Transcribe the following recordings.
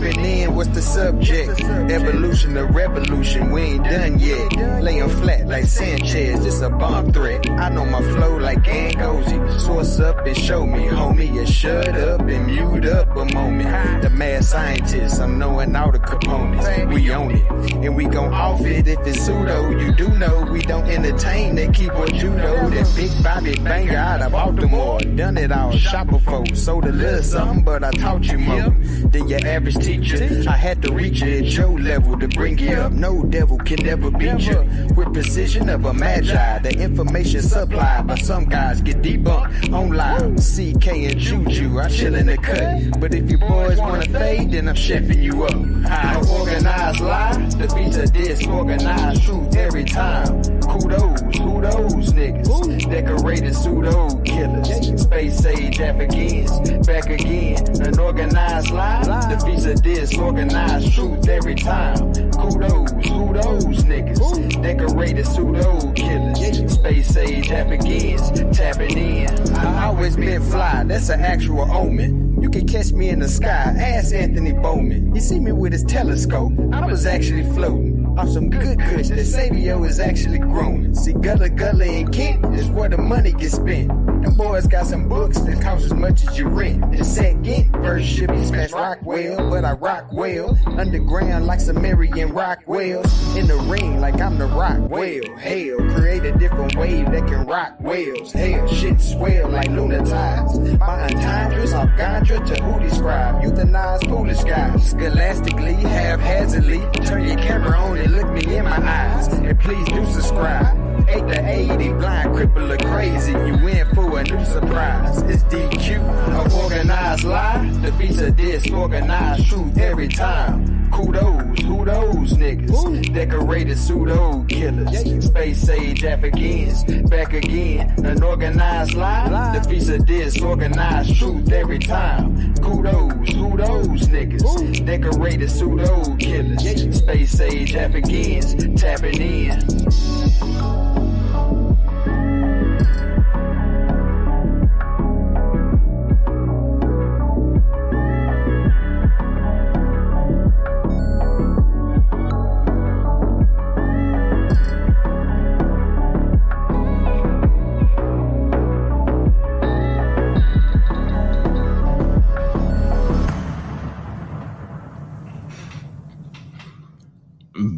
tapping in, what's the subject? Evolution or revolution, we ain't done yet. Laying flat like Sanchez, it's a bomb threat. I know my flow like Angozi. Source up and show me, homie, you shut up and mute up a moment. The mad scientist, I'm knowing all the components. We own it, and we gon' off it if it's pseudo. You do know we don't entertain that keyboard judo. That big Bobby banger out of Baltimore. Done it all, shop before. Sold a little something, but I taught you more than your average teacher. I had to reach you at your level to bring you up. No devil can never beat you. With precision of a magi, the information supplied by some guys get debunked on live. CK and Juju, I chill in the cut. But if you boys wanna fade, then I'm chefing you up. I organize lie, the beats are disorganized truth every time. Kudos, who those niggas? Decorated pseudo killers, space sage Africans, back again. An organized lie, the beats are disorganized truth every time. Kudos, who those niggas? Decorated pseudo killers, space sage Africans, tapping in. I always been fly, that's an actual omen. You can catch me in the sky, ask Anthony Bowman. You see me with his telescope, I was actually floating off some good kush that Sabio is actually growing. See, Gullah Gullah and Kent is where the money gets spent. Them boys got some books that cost as much as you rent. The second verse should be smash Rockwell, but I rock well. Underground like Sumerian Rockwells. In the ring like I'm the rock whale. Hell, create a different wave that can rock whales. Hell, shit swell like lunar tides. My entendres off Gandra to who describe. Euthanize foolish guys. Scholastically, haphazardly. Turn your camera on and look me in my eyes. And please do subscribe. 8 to 80, blind, cripple, or crazy. You in for a new surprise. It's DQ, a organized lie. The beats are disorganized truth every time. Kudos, who those niggas? Decorated pseudo killers, space sage Africans, back again. An organized lie. The beats are disorganized truth every time. Kudos, who those niggas? Decorated pseudo killers, space sage Africans, tapping in.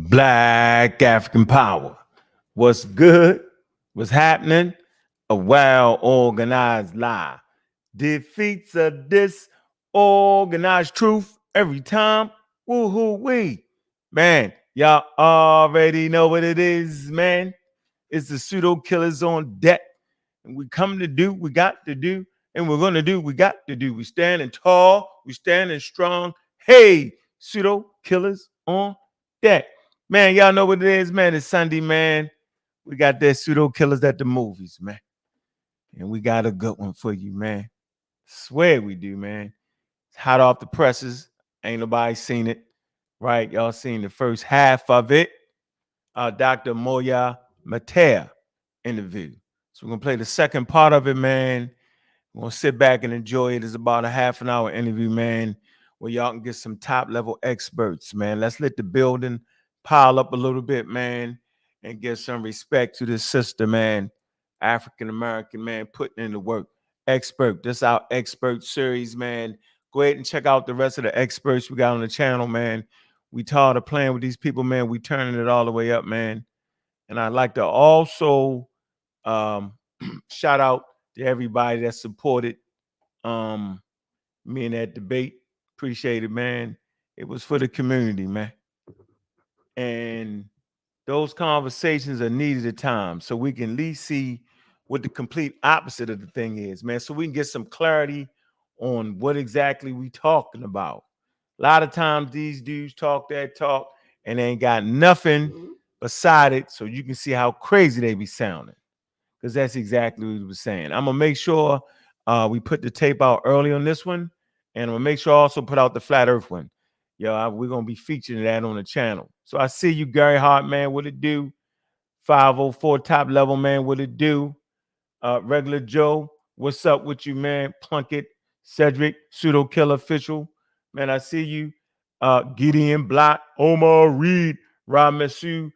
Black African power. What's good? What's happening? A well-organized lie defeats a disorganized truth every time. Woo-hoo-wee. Man, y'all already know what it is, man. It's the Pseudo Killas on deck. And we come to do, we got to do, and we're going to do, we got to do. We standing tall, we standing strong. Hey, Pseudo Killas on deck. Man, y'all know what it is, man. It's Sunday, man. We got that Pseudo Killas at the movies, man. And we got a good one for you, man. Swear we do, man. It's hot off the presses. Ain't nobody seen it, right? Y'all seen the first half of it. Dr. Moiya Mc Tier interview. So we're going to play the second part of it, man. We're going to sit back and enjoy it. It's about a half an hour interview, man, where y'all can get some top-level experts, man. Let's let the building pile up a little bit, man, and give some respect to this sister, man. African-American, man, putting in the work. Expert. This is our expert series, man. Go ahead and check out the rest of the experts we got on the channel, man. We tired of playing with these people, man. We turning it all the way up, man. And I'd like to also shout out to everybody that supported me in that debate. Appreciate it, man. It was for the community, man. And those conversations are needed at times so we can at least see what the complete opposite of the thing is, man. So we can get some clarity on what exactly we talking about. A lot of times these dudes talk that talk and they ain't got nothing beside it, so you can see how crazy they be sounding. Because that's exactly what he was saying. I'm gonna make sure we put the tape out early on this one, and I'm gonna make sure I also put out the flat earth one. Yo, we're gonna be featuring that on the channel. So I see you, Gary Hart, man. What it do? 504 top level, man. What it do? Regular Joe, what's up with you, man? Plunkett, Cedric, Pseudo Killer Official, man. I see you. Gideon Block, Omar Reed, Rob Messu,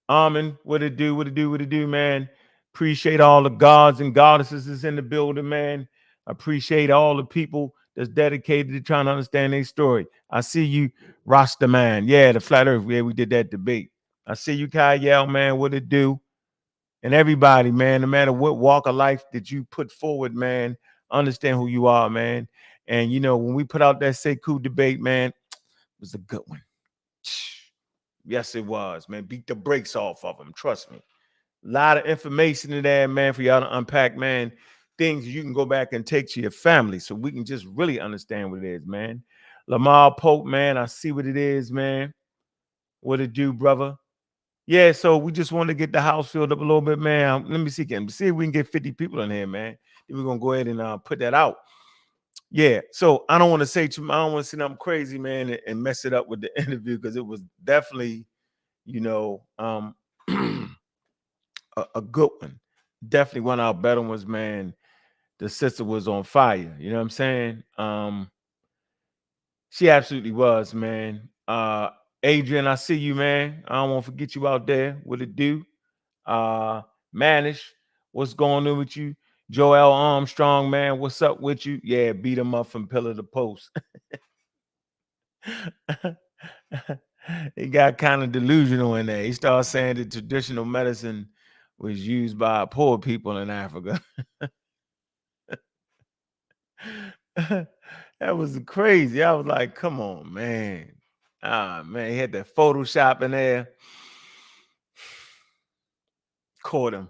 Armin, what it do, what it do, man. Appreciate all the gods and goddesses that's in the building, man. Appreciate all the people that's dedicated to trying to understand their story. I see you, Rasta man. Yeah, the flat earth. Yeah, we did that debate. I see you, Kyle, man. What it do? And everybody, man, no matter what walk of life that you put forward, man, understand who you are, man. And you know, when we put out that Sekou debate, man, it was a good one. Yes, it was, man. Beat the brakes off of them. Trust me. A lot of information in there, man, for y'all to unpack, man. Things you can go back and take to your family so we can just really understand what it is, man. Lamar Pope, man, I see what it is, man. What it do, brother? Yeah, so we just want to get the house filled up a little bit, man. Let me see if we can get 50 people in here, man. Then we're gonna go ahead and put that out. Yeah, so I don't want to say I don't want to say something crazy, man, and mess it up with the interview because it was definitely, you know, a good one. Definitely one of our better ones, man. The sister was on fire. You know what I'm saying? She absolutely was, man. Adrian, I see you, man. I don't want to forget you out there. What it do? Manish, what's going on with you? Joel Armstrong, man, what's up with you? Yeah, beat him up from pillar to post. He got kind of delusional in there. He started saying that traditional medicine was used by poor people in Africa. That was crazy. I was like, come on, man. Man, he had that Photoshop in there. Caught him.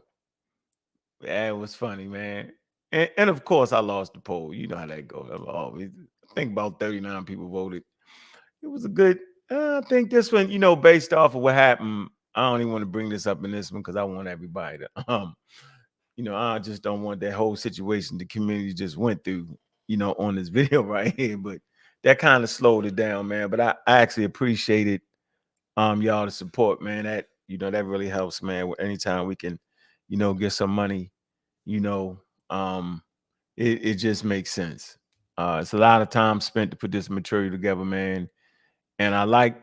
Yeah, it was funny, man. And of course, I lost the poll. You know how that goes. I think about 39 people voted. It was a good. I think this one, you know, based off of what happened, I don't even want to bring this up in this one because I want everybody to, you know, I just don't want that whole situation the community just went through, you know, on this video right here. But that kind of slowed it down, man. But I actually appreciated y'all the support, man. That, you know, that really helps, man. Anytime we can, you know, get some money, you know, it just makes sense. It's a lot of time spent to put this material together, man. And I like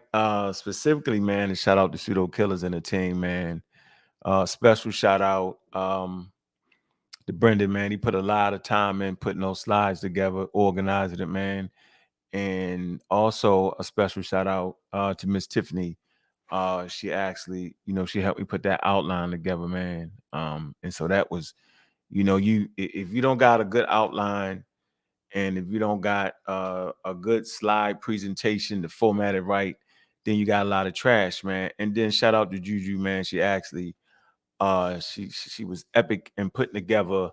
specifically, man, and shout out to Pseudo Killas and the team, man. Special shout out to Brendan, man. He put a lot of time in putting those slides together, organizing it, man. And also a special shout out to Miss Tiffany. She actually, you know, she helped me put that outline together, man. And so that was, you know, if you don't got a good outline and if you don't got a good slide presentation to format it right, then you got a lot of trash, man. And then shout out to Juju, man. She actually she was epic in putting together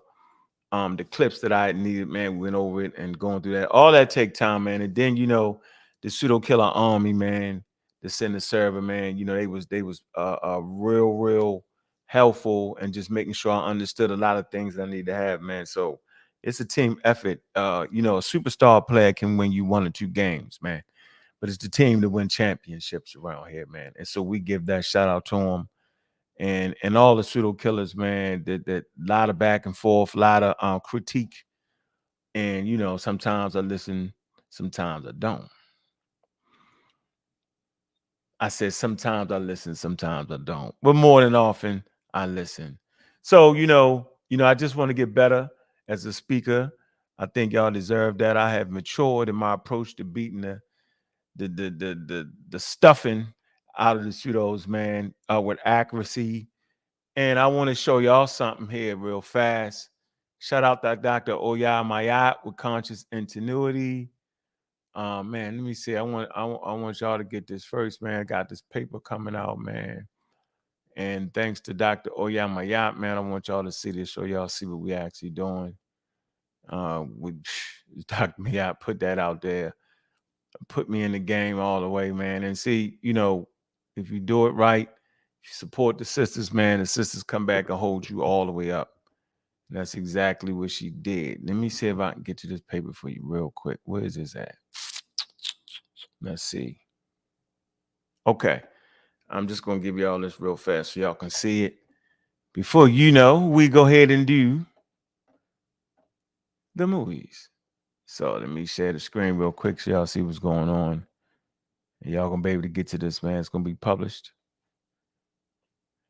the clips that I needed, man. We went over it and going through that. All that take time, man. And then, you know, the Pseudo Killer Army, man, the send the server, man. You know, they was real helpful and just making sure I understood a lot of things that I need to have, man. So it's a team effort. You know, a superstar player can win you 1 or 2 games, man. But it's the team to win championships around here, man. And so we give that shout out to them and all the Pseudo Killers, man. That lot of back and forth, a lot of critique, and you know, sometimes I listen, sometimes I don't. I said sometimes I listen, sometimes I don't, but more than often I listen. So I just want to get better as a speaker. I think y'all deserve that. I have matured in my approach to beating the stuffing out of the pseudos, man, with accuracy. And I want to show y'all something here real fast. Shout out to Dr. Moiya Mc with conscious ingenuity. Man, let me see. I want y'all to get this first, man. I got this paper coming out, man. And thanks to Dr. Moiya Mc, man, I want y'all to see this so y'all see what we actually doing. With Dr. Mc put that out there, put me in the game all the way, man. And see, you know, if you do it right, if you support the sisters, man, the sisters come back and hold you all the way up. And that's exactly what she did. Let me see if I can get to this paper for you real quick. Where is this at? Let's see. Okay. I'm just going to give y'all this real fast so y'all can see it. Before you know, we go ahead and do the movies. So let me share the screen real quick so y'all see what's going on. And y'all gonna be able to get to this, man. It's gonna be published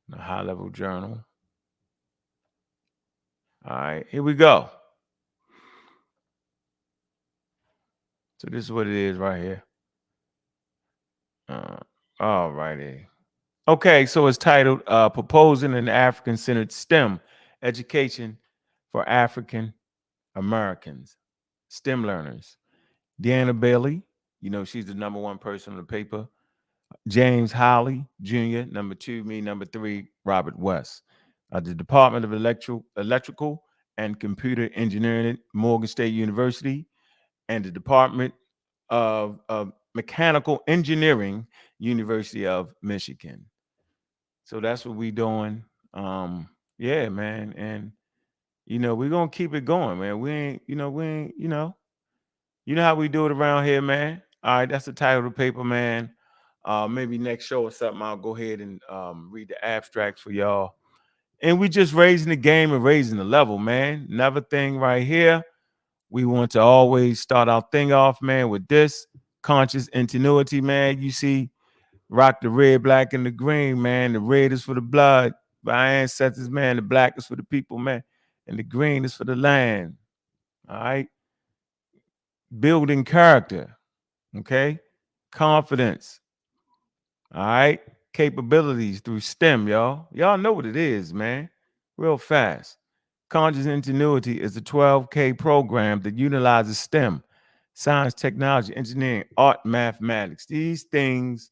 in a high-level journal. All right, here we go. So this is what it is right here. All righty. Okay, so it's titled Proposing an African-Centered STEM Education for African Americans, STEM learners. Deanna Bailey, you know, she's the number one person on the paper. James Holly Jr., number two, me, number three, Robert West. The Department of Electrical and Computer Engineering at Morgan State University, and the Department of Mechanical Engineering, University of Michigan. So that's what we doing. Yeah, man. And you know, we're gonna keep it going, man. You know how we do it around here, man. All right, that's the title of the paper, man. Maybe next show or something, I'll go ahead and read the abstracts for y'all. And we just raising the game and raising the level, man. Another thing right here, we want to always start our thing off, man, with this conscious ingenuity, man. You see, rock the red, black, and the green, man. The red is for the blood, by our ancestors, man. The black is for the people, man. And the green is for the land. All right. Building character. Okay. Confidence. All right. Capabilities through STEM, y'all. Y'all know what it is, man. Real fast. Conscious Ingenuity is a 12K program that utilizes STEM, science, technology, engineering, art, mathematics. These things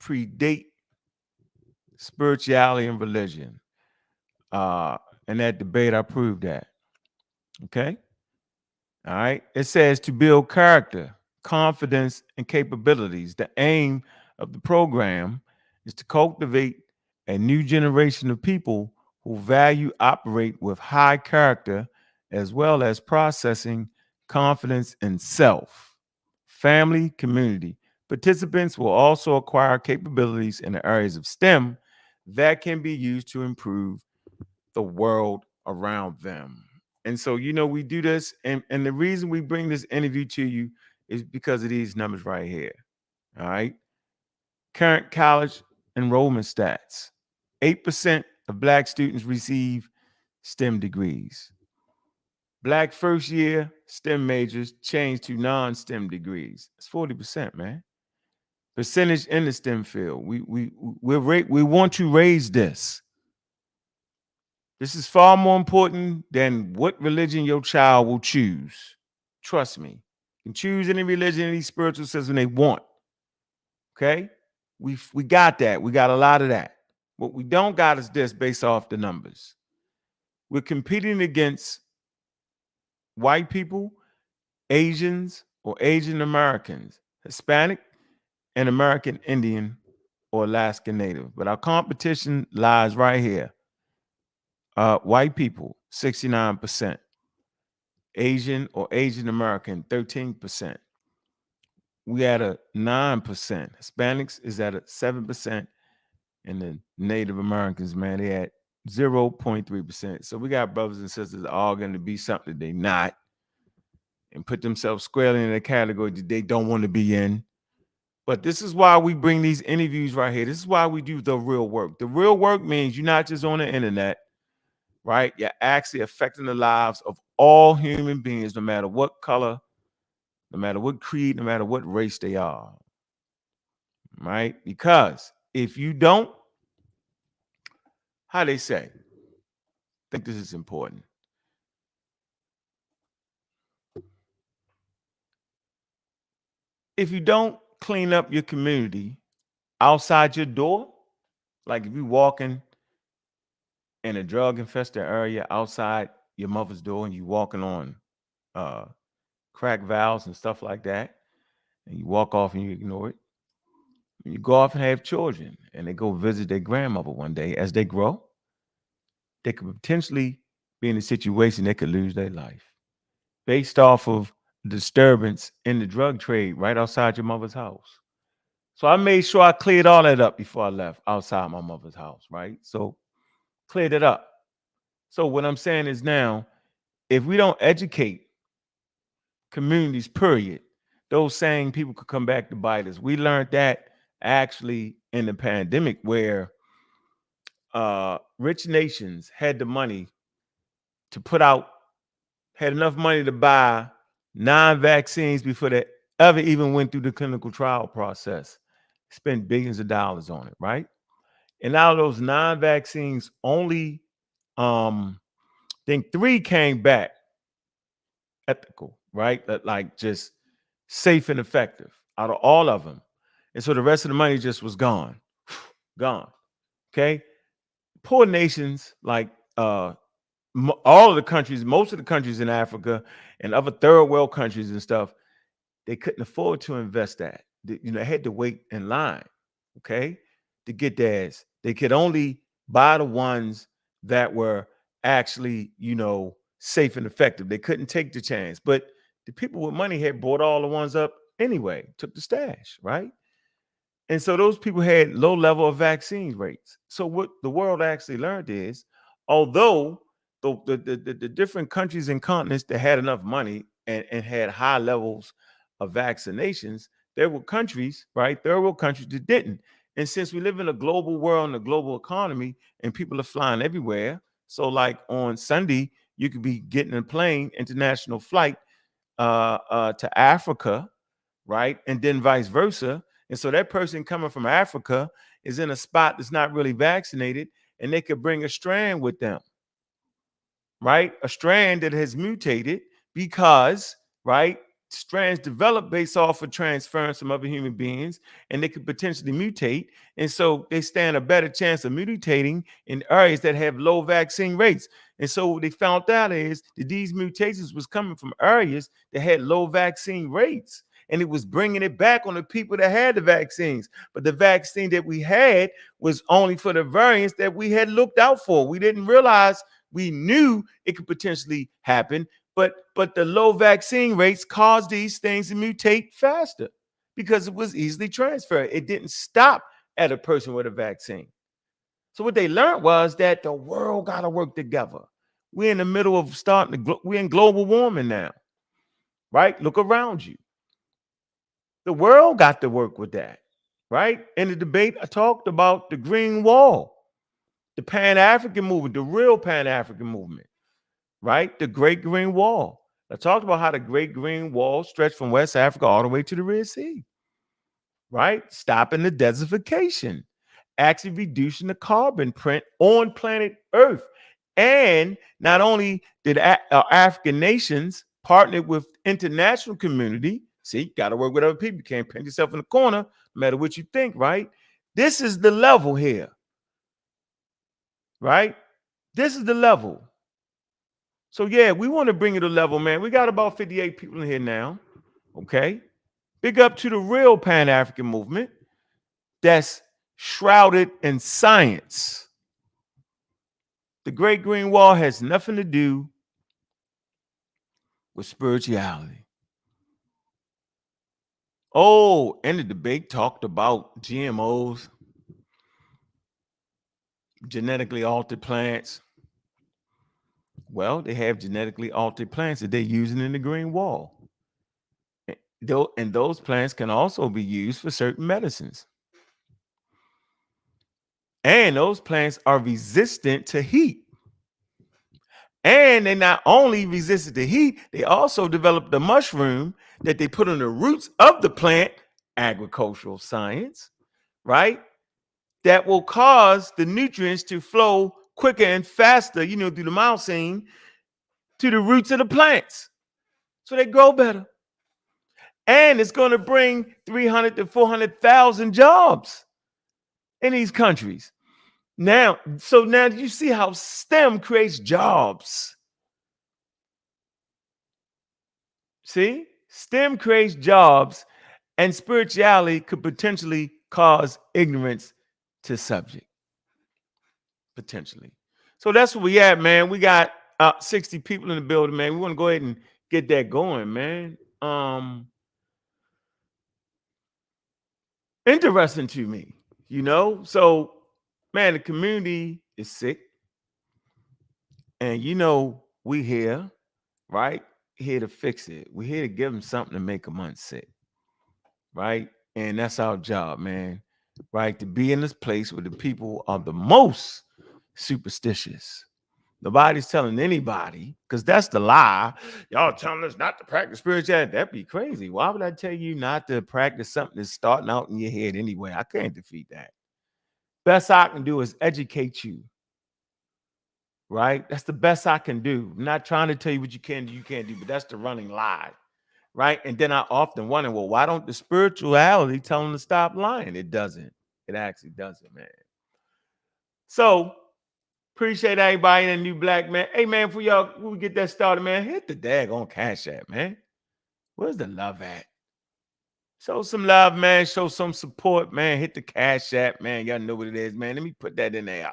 predate spirituality and religion. In that debate, I proved that. Okay. All right. It says to build character, confidence, and capabilities. The aim of the program is to cultivate a new generation of people who value, operate with high character, as well as processing confidence in self, family, community. Participants will also acquire capabilities in the areas of STEM that can be used to improve the world around them. And so, you know, we do this, and the reason we bring this interview to you is because of these numbers right here. All right. Current college enrollment stats: 8% of Black students receive STEM degrees. Black first year STEM majors change to non-STEM degrees. It's 40%, man. Percentage in the STEM field. We want to raise this. This is far more important than what religion your child will choose. Trust me. You can choose any religion, any spiritual system they want. Okay? We got that. We got a lot of that. What we don't got is this based off the numbers. We're competing against white people, Asians, or Asian Americans, Hispanic, and American Indian or Alaska Native. But our competition lies right here. White people, 69%. Asian or Asian American, 13%. We at a 9%. Hispanics is at a 7%. And the Native Americans, man, they at 0.3%. So we got brothers and sisters all going to be something that they not and put themselves squarely in a category that they don't want to be in. But this is why we bring these interviews right here. This is why we do the real work. The real work means you're not just on the internet, right? You're actually affecting the lives of all human beings, no matter what color, no matter what creed, no matter what race they are, right? Because if you don't, how they say, I think this is important. If you don't clean up your community outside your door, like if you're walking in a drug infested area outside your mother's door and you walking on crack valves and stuff like that, and you walk off and you ignore it, you go off and have children and they go visit their grandmother one day. As they grow, they could potentially be in a situation they could lose their life based off of disturbance in the drug trade right outside your mother's house. So I made sure I cleared all that up before I left outside my mother's house, right? So cleared it up. So what I'm saying is now, if we don't educate communities, period, those same people could come back to bite us. We learned that actually in the pandemic, where rich nations had the money to put out, had enough money to buy 9 vaccines before they ever even went through the clinical trial process. Spent billions of dollars on it, right? And out of those 9 vaccines, only I think 3 came back ethical, right? That like just safe and effective out of all of them. And so the rest of the money just was gone. Gone. Okay. Poor nations like all of the countries, most of the countries in Africa and other third world countries and stuff, they couldn't afford to invest that. They had to wait in line, okay, to get theirs. They could only buy the ones that were actually, safe and effective. They couldn't take the chance. But the people with money had bought all the ones up anyway, took the stash, right? And so those people had low level of vaccine rates. So what the world actually learned is, although the different countries and continents that had enough money and had high levels of vaccinations, there were countries, right? There were countries that didn't. And since we live in a global world and a global economy and people are flying everywhere, so like on Sunday, you could be getting a plane, international flight to Africa, right? And then vice versa. And so that person coming from Africa is in a spot that's not really vaccinated, and they could bring a strand with them, right? A strand that has mutated because, right, strands develop based off of transference from other human beings, and they could potentially mutate. And so they stand a better chance of mutating in areas that have low vaccine rates. And so what they found out is that these mutations was coming from areas that had low vaccine rates. And it was bringing it back on the people that had the vaccines. But the vaccine that we had was only for the variants that we had looked out for. We didn't realize, we knew it could potentially happen, but the low vaccine rates caused these things to mutate faster because it was easily transferred. It didn't stop at a person with a vaccine. So what they learned was that the world got to work together. We're in the middle of we're in global warming now, right? Look around you. The world got to work with that, right? In the debate, I talked about the Green Wall, the Pan-African movement, the real Pan-African movement, right? The Great Green Wall. I talked about how the Great Green Wall stretched from West Africa all the way to the Red Sea, right? Stopping the desertification, actually reducing the carbon print on planet Earth. And not only did African nations partner with international community, see, got to work with other people. You can't paint yourself in the corner, no matter what you think, right? This is the level here, right? This is the level. So yeah, we want to bring it to level, man. We got about 58 people in here now. Okay. Big up to the real Pan-African movement that's shrouded in science. The Great Green Wall has nothing to do with spirituality. Oh, and the debate talked about GMOs, genetically altered plants. Well, they have genetically altered plants that they're using in the Green Wall. And those plants can also be used for certain medicines. And those plants are resistant to heat. And they not only resistant to heat, they also developed a mushroom that they put on the roots of the plant, agricultural science, right? That will cause the nutrients to flow quicker and faster, through the mounsine to the roots of the plants. So they grow better. And it's going to bring 300 to 400,000 jobs in these countries. Now you see how STEM creates jobs. See? STEM creates jobs, and spirituality could potentially cause ignorance to subject. Potentially. So that's where we at, man. We got 60 people in the building, man. We want to go ahead and get that going, man. Interesting to me, So, man, the community is sick. And we here, right? Here to fix it. We're here to give them something to make them unsick. right? And that's our job, man, right? To be in this place where the people are the most superstitious. Nobody's telling anybody, because that's the lie. Y'all telling us not to practice spirituality. That'd be crazy. Why would I tell you not to practice something that's starting out in your head anyway? I can't defeat that. Best I can do is educate you, right? That's the best I can do. I'm not trying to tell you what you can do, but that's the running lie, right? And then I often wonder, well, why don't the spirituality tell them to stop lying? It doesn't. It actually doesn't, man. So appreciate everybody in the new black man. Hey, man, for y'all, when we get that started, man, hit the daggone Cash App, man. Where's the love at? Show some love, man. Show some support, man. Hit the Cash App, man. Y'all know what it is, man. Let me put that in there.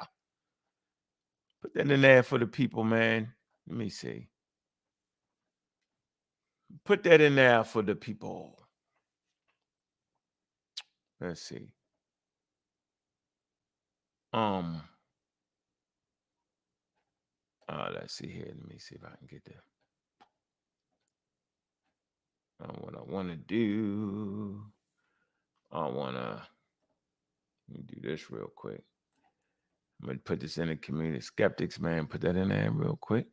Put that in there for the people, man. Let me see. Put that in there for the people. Let's see. Let's see here. Let me see if I can get there. What I want to do. Let me do this real quick. I'm going to put this in the community. Skeptics, man. Put that in there real quick.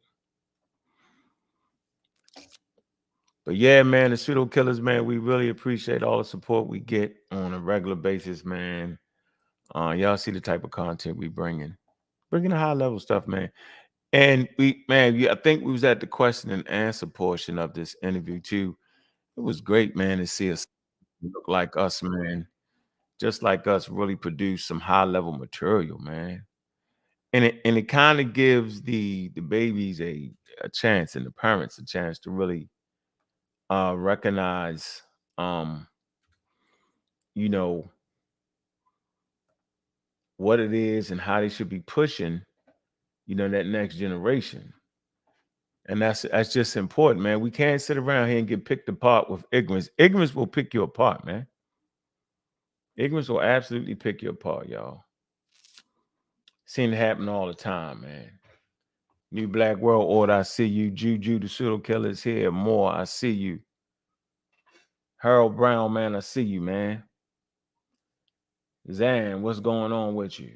But yeah, man, the Pseudo Killas, man, we really appreciate all the support we get on a regular basis, man. Y'all see the type of content we bringing high level stuff, man. And I think we was at the question and answer portion of this interview too. It was great, man, to see us look like us, man, just like us, really produce some high level material, man. And it kind of gives the babies a chance and the parents a chance to really recognize you know what it is and how they should be pushing, that next generation. And that's just important, man. We can't sit around here and get picked apart with ignorance. Ignorance will pick you apart, man. Ignorance will absolutely pick you apart, y'all. Seen it happen all the time, man. New Black World Order, I see you. Juju, the Pseudo Killas here. More, I see you. Harold Brown, man, I see you, man. Zan, what's going on with you?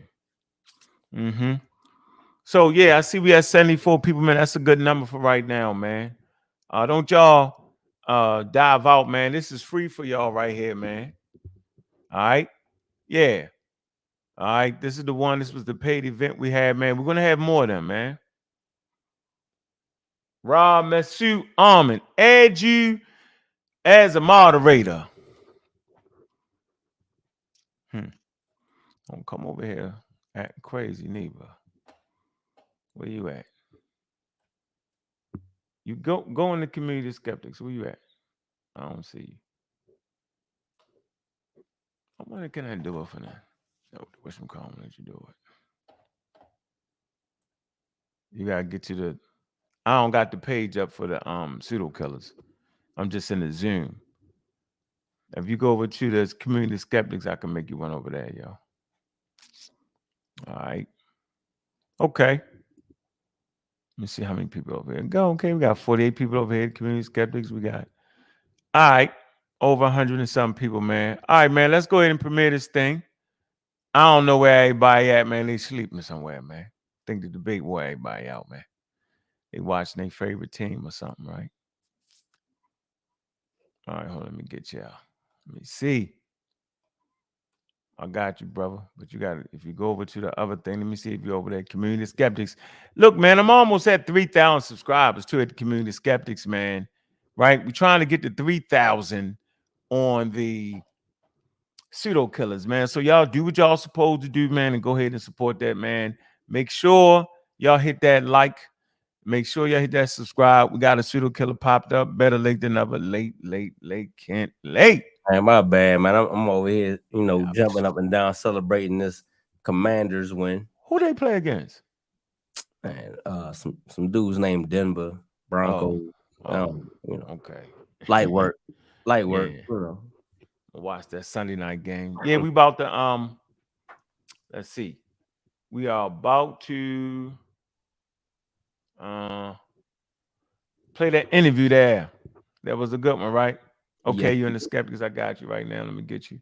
So yeah, I see we have 74 people, man. That's a good number for right now, man. Don't y'all dive out, man. This is free for y'all right here, man. All right. Yeah. All right. This is the one. This was the paid event we had, man. We're gonna have more of them, man. Rob Mesut Armin, add you as a moderator. Don't come over here acting crazy, neither. Where you at? You go in the community skeptics. Where you at? I don't see you. What can I do it for that? What's some calm? Let you do it. You gotta get to the. I don't got the page up for the Pseudo Killas. I'm just in the Zoom. If you go over to the community skeptics, I can make you one over there, yo. All right. Okay. Let me see how many people over here. Go. Okay, we got 48 people over here. Community skeptics. We got. All right. Over 100 and some people, man. All right, man. Let's go ahead and premiere this thing. I don't know where everybody at, man. They sleeping somewhere, man. I think the debate wore everybody out, man. They watching their favorite team or something, right? All right, hold on. Let me get you out. Let me see. I got you, brother. But you got it. If you go over to the other thing, let me see if you're over there. Community Skeptics. Look, man, I'm almost at 3,000 subscribers to it. Community Skeptics, man. Right? We're trying to get to 3,000 on the Pseudo Killas, man. So y'all do what y'all supposed to do, man, and go ahead and support that, man. Make sure y'all hit that like. Make sure y'all hit that subscribe. We got a Pseudo Killer popped up. Better late than never. Late, can't late. Man, my bad, man. I'm over here, jumping up and down, celebrating this Commanders win. Who they play against? Man, some dudes named Denver Broncos. Okay. Light work. Yeah. Watch that Sunday night game. Yeah, we about to let's see. We are about to play that interview there. That was a good one, right? Okay, Yes, you're in the Skeptics. I got you right now. Let me get you.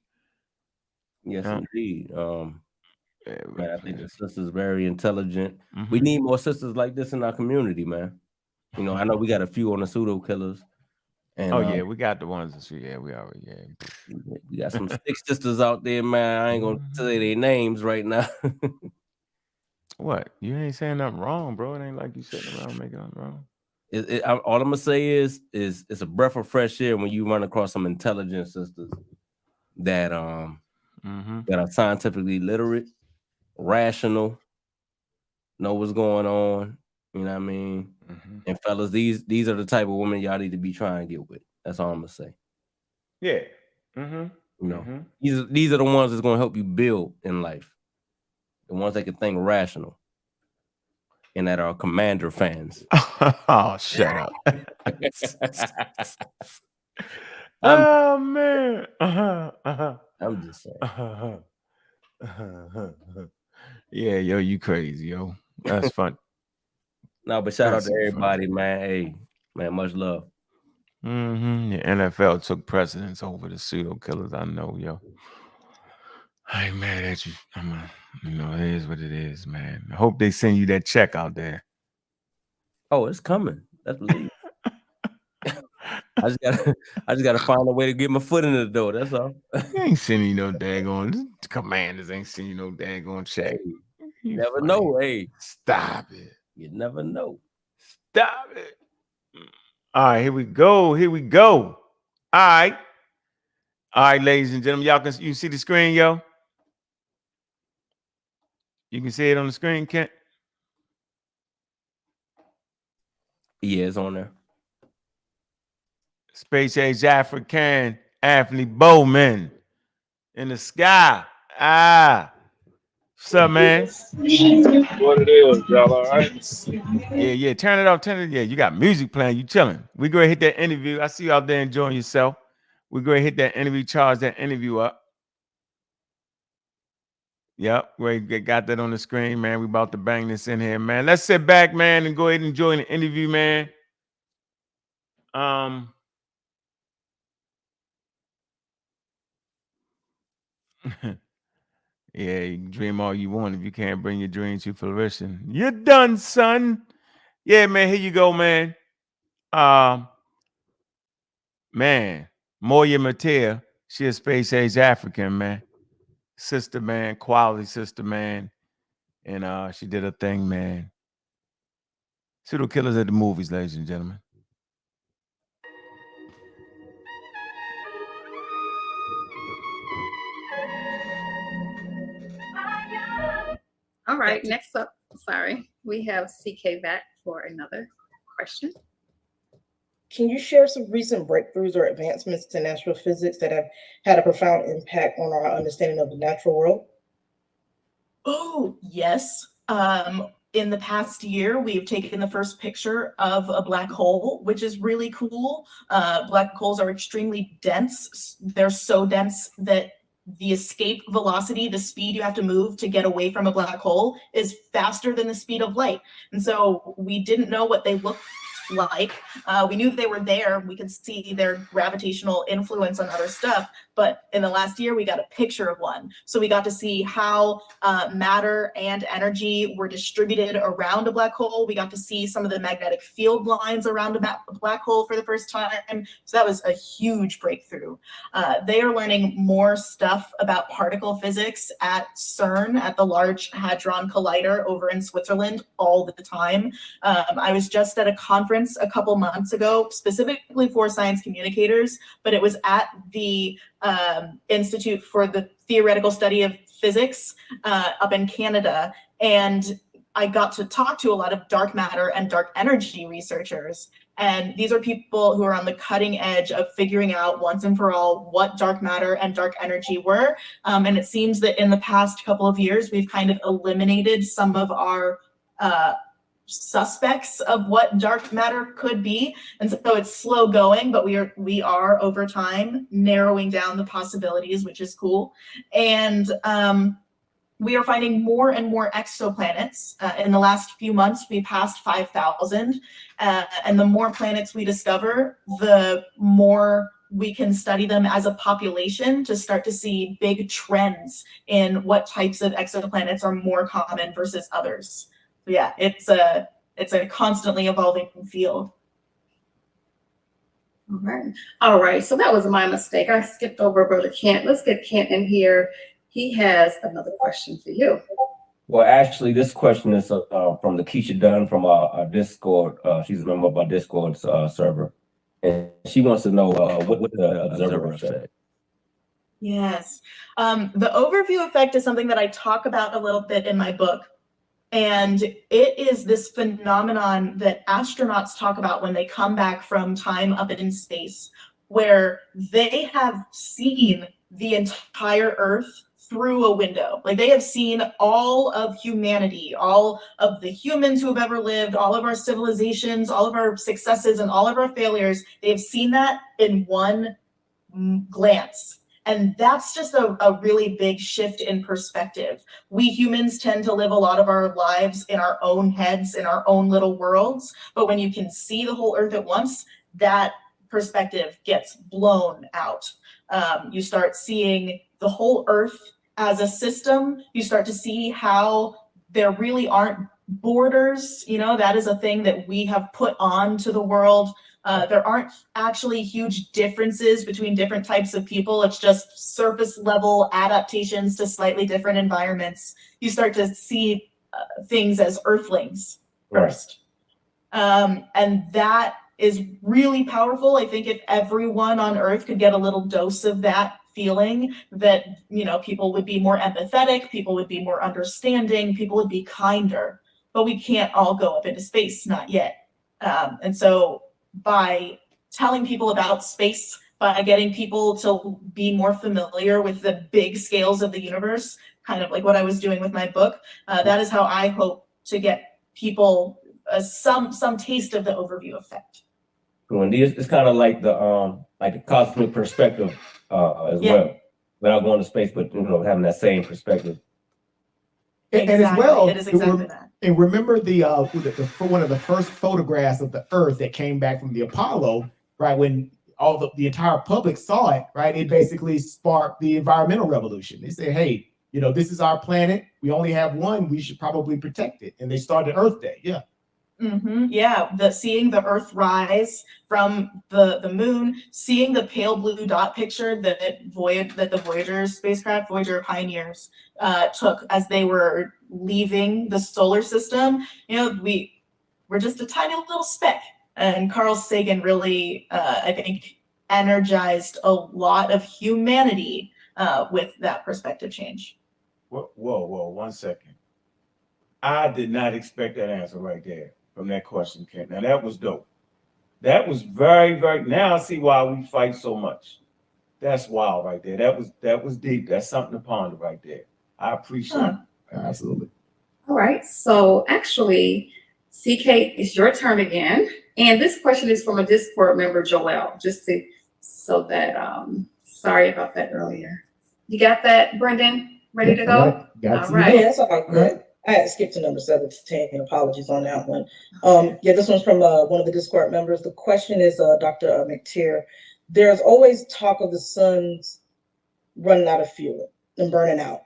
yes, Yeah. indeed. Man, I think the Mm-hmm. sister's very intelligent. We need more sisters like this in our community, man. You know, I know we got a few on the Pseudo Killers, and Oh yeah, we got the ones that yeah, we already we got some stick sisters out there, man. I ain't gonna say their names right now. What? You ain't saying nothing wrong, bro. It ain't like you sitting around making nothing wrong. All I'm gonna say is it's a breath of fresh air when you run across some intelligent sisters that that are scientifically literate, rational, know what's going on. You know what I mean? And fellas, these are the type of women y'all need to be trying to get with. That's all I'm gonna say. Yeah. You know, these are the ones that's gonna help you build in life. The ones that can think rational and that are commander fans. Oh, shut up. Oh man. I'm just saying. Yeah, yo, you crazy, yo. That's fun. No, but shout out That's to everybody, funny. man. Hey, man, much love. The NFL took precedence over the Pseudo Killers. I know, yo. I ain't mad at you. It is what it is, man. I hope they send you that check out there. Oh, it's coming. That's believe. I just gotta find a way to get my foot in the door. That's all. You ain't sending you no daggone commanders. Ain't sending you no daggone check. Hey, You never funny. know. Hey, Stop it. you never know. Stop it. All right, here we go. Here we go. All right, ladies and gentlemen, you see the screen, yo? You can see it on the screen, Kent? Yeah, it's on there. Space Age African Anthony Bowman in the sky. What's up, man? What it is, y'all all right? Yeah. Turn it off. Yeah, you got music playing. You chilling. We go ahead hit that interview. I see you out there enjoying yourself. We go ahead hit that interview, charge that interview up. Yep, we got that on the screen, man. We about to bang this in here, man. Let's sit back, man, and go ahead and enjoy the interview, man. Yeah, you can dream all you want if you can't bring your dreams to fruition. You're done, son. Yeah, man. Here you go, man. Man, Moiya Mc Tier, she a space age African, man. Sister, man, quality sister, man. And she did her thing, man. Pseudo Killers at the movies, ladies and gentlemen. All right, next up, we have CK back for another question. Can you share some recent breakthroughs or advancements in astrophysics that have had a profound impact on our understanding of the natural world? Oh, yes. In the past year, we've taken the first picture of a black hole, which is really cool. Black holes are extremely dense. They're so dense that the escape velocity, the speed you have to move to get away from a black hole, is faster than the speed of light. And so we didn't know what they looked like. We knew they were there. We could see their gravitational influence on other stuff. But in the last year, we got a picture of one. So we got to see how matter and energy were distributed around a black hole. We got to see some of the magnetic field lines around a black hole for the first time. So that was a huge breakthrough. They are learning more stuff about particle physics at CERN, at the Large Hadron Collider over in Switzerland, all the time. I was just at a conference a couple months ago, specifically for science communicators, but it was at the Institute for the Theoretical Study of Physics up in Canada. And I got to talk to a lot of dark matter and dark energy researchers. And these are people who are on the cutting edge of figuring out once and for all what dark matter and dark energy were. And it seems that in the past couple of years, we've kind of eliminated some of our suspects of what dark matter could be. And so it's slow going, but we are over time narrowing down the possibilities, which is cool. And we are finding more and more exoplanets. In the last few months, we passed 5,000. And the more planets we discover, the more we can study them as a population to start to see big trends in what types of exoplanets are more common versus others. So yeah, it's a constantly evolving field. All right. So that was my mistake. I skipped over Brother Kent. Let's get Kent in here. He has another question for you. Well, actually, this question is from Lakeisha Dunn from our Discord. She's a member of our Discord server. And she wants to know what the observer effect. Yes. The overview effect is something that I talk about a little bit in my book. And it is this phenomenon that astronauts talk about when they come back from time up in space, where they have seen the entire Earth through a window. Like they have seen all of humanity, all of the humans who have ever lived, all of our civilizations, all of our successes and all of our failures. They have seen that in one glance. And that's just a really big shift in perspective. We humans tend to live a lot of our lives in our own heads, in our own little worlds. But when you can see the whole Earth at once, that perspective gets blown out. You start seeing the whole Earth as a system. You start to see how there really aren't borders. You know, that is a thing that we have put on to the world. There aren't actually huge differences between different types of people. It's just surface level adaptations to slightly different environments. You start to see things as earthlings first. And that is really powerful. I think if everyone on Earth could get a little dose of that feeling, that, you know, people would be more empathetic, people would be more understanding, people would be kinder. But we can't all go up into space, not yet. And so by telling people about space, by getting people to be more familiar with the big scales of the universe, kind of like what I was doing with my book, that is how I hope to get people some taste of the overview effect. It's kind of like the cosmic perspective as well, without going to space, but having that same perspective. Exactly. And as well, it is exactly that. And remember one of the first photographs of the Earth that came back from the Apollo, right? When all the entire public saw it, right? It basically sparked the environmental revolution. They said, hey, this is our planet. We only have one. We should probably protect it. And they started Earth Day. Yeah. Yeah, seeing the Earth rise from the moon, seeing the pale blue dot picture that the Voyager spacecraft, Voyager Pioneers, took as they were leaving the solar system. We're just a tiny little speck, and Carl Sagan really, I think, energized a lot of humanity with that perspective change. Whoa, 1 second. I did not expect that answer right there from that question, Kent. Now that was dope. That was very, very. Now I see why we fight so much. That's wild right there. That was deep. That's something to ponder right there. I appreciate it. Absolutely. All right. So actually, CK, it's your turn again. And this question is from a Discord member, Joelle. Sorry about that earlier. You got that, Brendan? Ready to go? All right. Yeah, that's all good. I had skipped to number 7 to 10. Apologies on that one. This one's from one of the Discord members. The question is, Dr. Mc Tier. There's always talk of the sun's running out of fuel and burning out.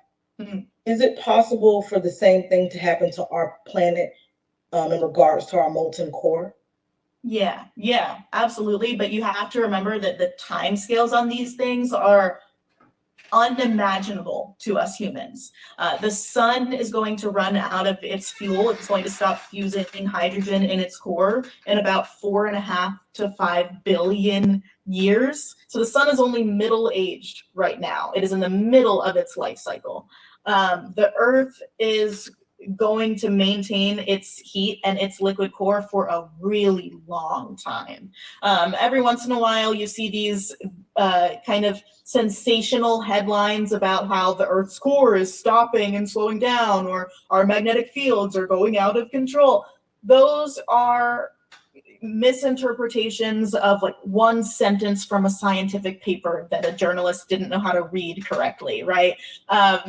Is it possible for the same thing to happen to our planet in regards to our molten core? Yeah, absolutely. But you have to remember that the time scales on these things are unimaginable to us humans. The sun is going to run out of its fuel. It's going to stop fusing hydrogen in its core in about 4.5 to 5 billion years. So the sun is only middle-aged right now. It is in the middle of its life cycle. The Earth is going to maintain its heat and its liquid core for a really long time. Every once in a while, you see these kind of sensational headlines about how the Earth's core is stopping and slowing down, or our magnetic fields are going out of control. Those are misinterpretations of like one sentence from a scientific paper that a journalist didn't know how to read correctly, right?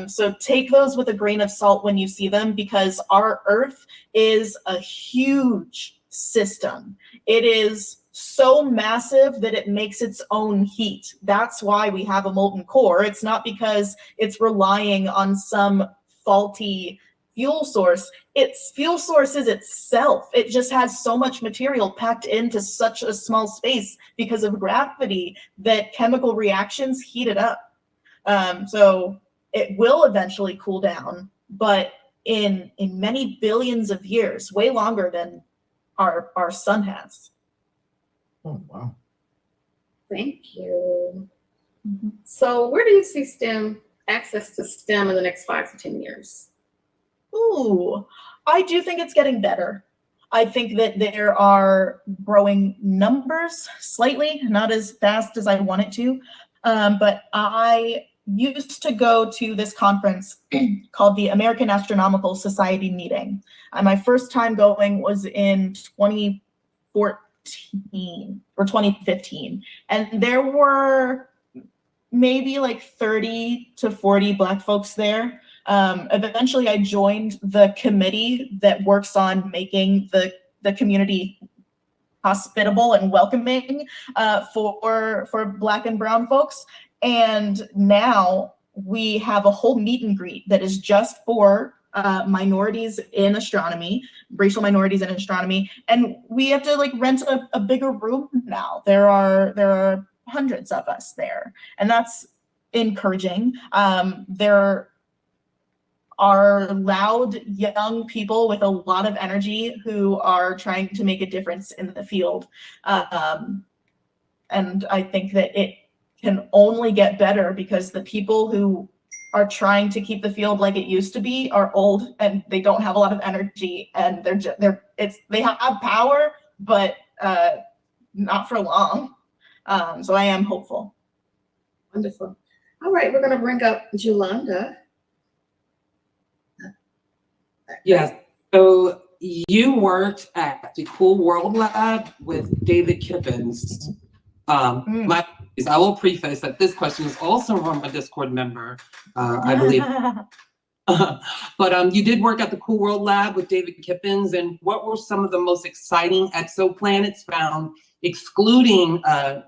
So take those with a grain of salt when you see them, because our Earth is a huge system. It is so massive that it makes its own heat. That's why we have a molten core. It's not because it's relying on some faulty fuel source. Its fuel source is itself. It just has so much material packed into such a small space because of gravity that chemical reactions heat it up. So it will eventually cool down, but in many billions of years, way longer than our sun has. Oh, wow. Thank you. So where do you see access to STEM in the next 5 to 10 years? Ooh, I do think it's getting better. I think that there are growing numbers slightly, not as fast as I want it to. But I used to go to this conference called the American Astronomical Society meeting. My first time going was in 2014 or 2015. And there were maybe like 30 to 40 Black folks there. Eventually I joined the committee that works on making the community hospitable and welcoming for Black and brown folks. And now we have a whole meet and greet that is just for minorities in astronomy, racial minorities in astronomy. And we have to like rent a bigger room now. There are hundreds of us there, and that's encouraging. There are loud young people with a lot of energy who are trying to make a difference in the field. And I think that it can only get better because the people who are trying to keep the field like it used to be are old and they don't have a lot of energy, and they have power, but not for long. So I am hopeful. Wonderful. All right, we're going to bring up Jolanda. Yes. So you worked at the Cool World Lab with David Kippens. I will preface that this question is also from a Discord member, I believe. But you did work at the Cool World Lab with David Kippens, and what were some of the most exciting exoplanets found, excluding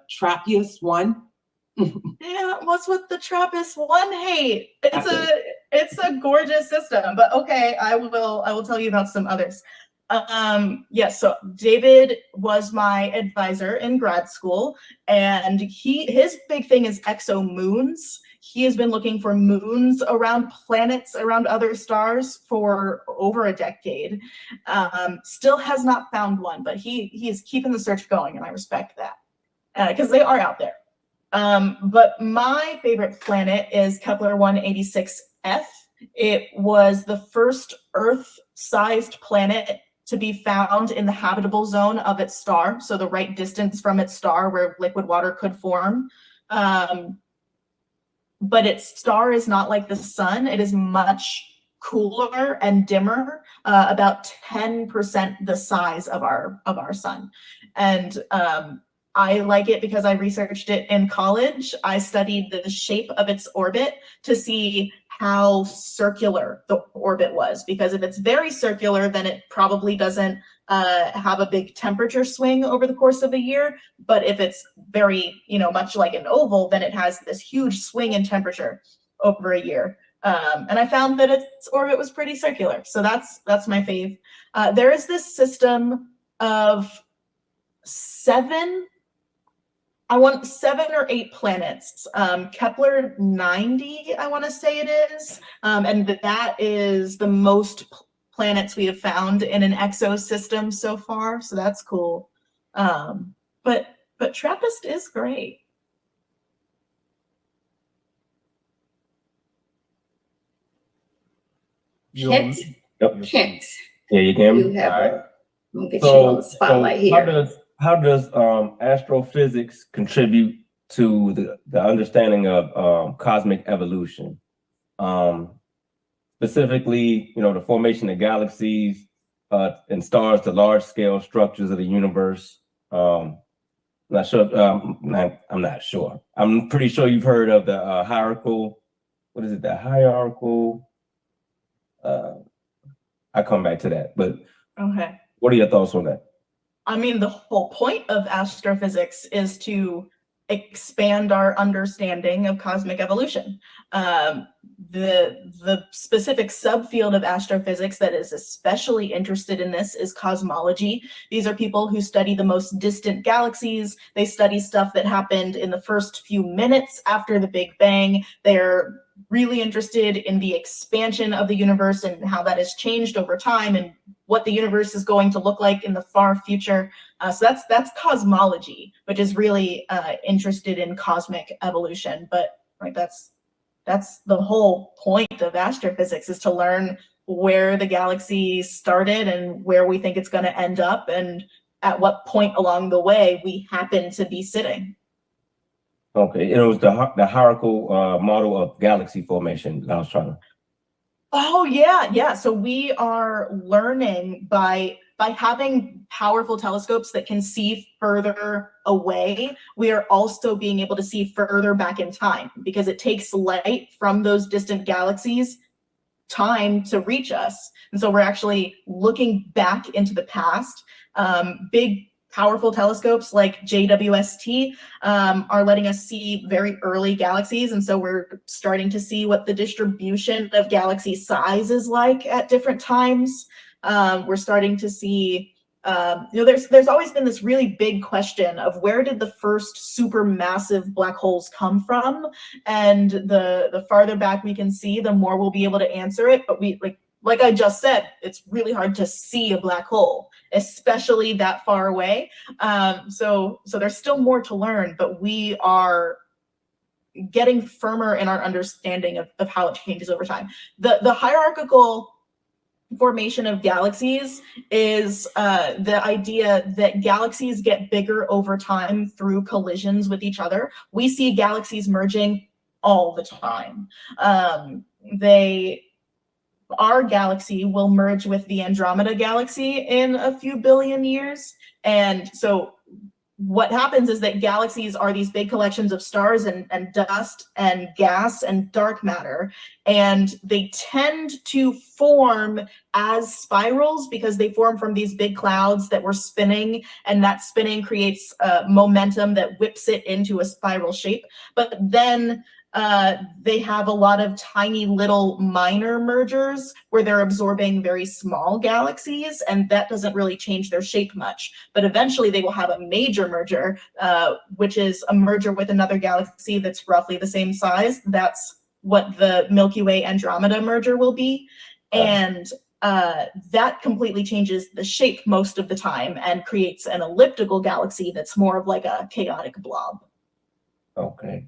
TRAPPIST-1? Yeah, what's with the TRAPPIST-1 hate? It's a gorgeous system, but okay, I will tell you about some others. Yes, so David was my advisor in grad school, and his big thing is exomoons. He has been looking for moons around planets, around other stars for over a decade. Still has not found one, but he is keeping the search going, and I respect that because they are out there. But my favorite planet is Kepler 186f. It was the first Earth-sized planet to be found in the habitable zone of its star, so the right distance from its star where liquid water could form. But its star is not like the sun. It is much cooler and dimmer, about 10% the size of our sun. And I like it because I researched it in college. I studied the shape of its orbit to see how circular the orbit was, because if it's very circular, then it probably doesn't have a big temperature swing over the course of a year. But if it's very, much like an oval, then it has this huge swing in temperature over a year. And I found that its orbit was pretty circular. So that's my fave. There is this system of 7 or 8 planets. Kepler 90, I want to say it is. And that is the most planets we have found in an exosystem so far. So that's cool. But TRAPPIST is great. Kent. Yep. Kent. Yeah, you can. You have All right. I'm gonna get you on the spotlight here. How does astrophysics contribute to the understanding of cosmic evolution? Specifically, the formation of galaxies and stars, the large scale structures of the universe. I'm not sure. I'm not sure. I'm pretty sure you've heard of the hierarchical. What is it? The hierarchical. I'll come back to that. But okay. What are your thoughts on that? I mean, the whole point of astrophysics is to expand our understanding of cosmic evolution. The specific subfield of astrophysics that is especially interested in this is cosmology. These are people who study the most distant galaxies. They study stuff that happened in the first few minutes after the Big Bang. They're really interested in the expansion of the universe and how that has changed over time and what the universe is going to look like in the far future. So that's cosmology, which is really interested in cosmic evolution. But right, that's the whole point of astrophysics, is to learn where the galaxy started and where we think it's going to end up, and at what point along the way we happen to be sitting. Okay, and it was the hierarchical model of galaxy formation that I was trying to. Oh yeah. So we are learning by having powerful telescopes that can see further away. We are also being able to see further back in time, because it takes light from those distant galaxies time to reach us. And so we're actually looking back into the past. Big powerful telescopes like JWST are letting us see very early galaxies. And so we're starting to see what the distribution of galaxy size is like at different times. We're starting to see, there's always been this really big question of where did the first supermassive black holes come from? And the farther back we can see, the more we'll be able to answer it. But like I just said, it's really hard to see a black hole, especially that far away. So there's still more to learn, but we are getting firmer in our understanding of how it changes over time. The hierarchical formation of galaxies is the idea that galaxies get bigger over time through collisions with each other. We see galaxies merging all the time. Our galaxy will merge with the Andromeda galaxy in a few billion years. And so what happens is that galaxies are these big collections of stars and dust and gas and dark matter. And they tend to form as spirals because they form from these big clouds that were spinning, and that spinning creates momentum that whips it into a spiral shape. But then they have a lot of tiny little minor mergers where they're absorbing very small galaxies, and that doesn't really change their shape much. But eventually they will have a major merger, which is a merger with another galaxy that's roughly the same size. That's what the Milky Way Andromeda merger will be. And that completely changes the shape most of the time and creates an elliptical galaxy that's more of like a chaotic blob. Okay.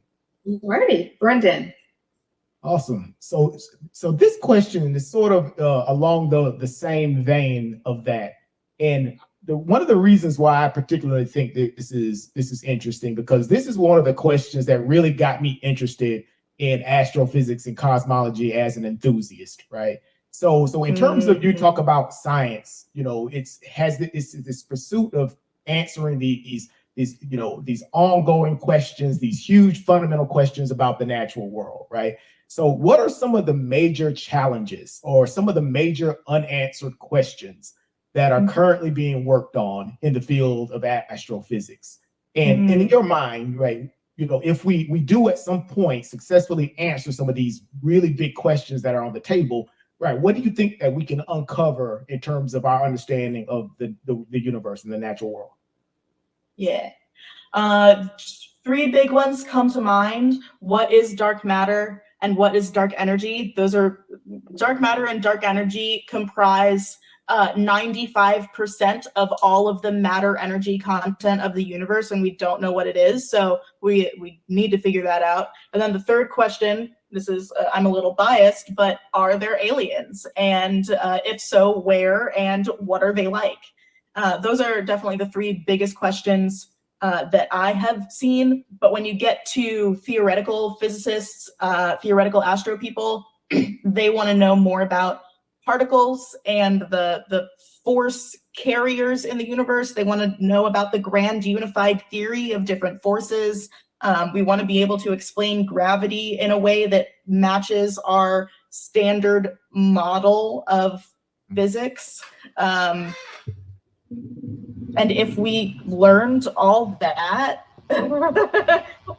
Ready, Brendan. Awesome. So this question is sort of along the same vein of that, and one of the reasons why I particularly think that this is interesting, because this is one of the questions that really got me interested in astrophysics and cosmology as an enthusiast, right? So in terms of, you talk about science, it's this pursuit of answering these ongoing questions, these huge fundamental questions about the natural world, right? So what are some of the major challenges or some of the major unanswered questions that are currently being worked on in the field of astrophysics? And in your mind, right, if we do at some point successfully answer some of these really big questions that are on the table, right, what do you think that we can uncover in terms of our understanding of the universe and the natural world? Yeah. Three big ones come to mind. What is dark matter and what is dark energy? Those are dark matter and dark energy comprise 95% of all of the matter energy content of the universe, and we don't know what it is. So we need to figure that out. And then the third question, this is, I'm a little biased, but are there aliens? And if so, where and what are they like? Those are definitely the three biggest questions that I have seen. But when you get to theoretical physicists, theoretical astro people, they want to know more about particles and the force carriers in the universe. They want to know about the grand unified theory of different forces. We want to be able to explain gravity in a way that matches our standard model of physics. And if we learned all that,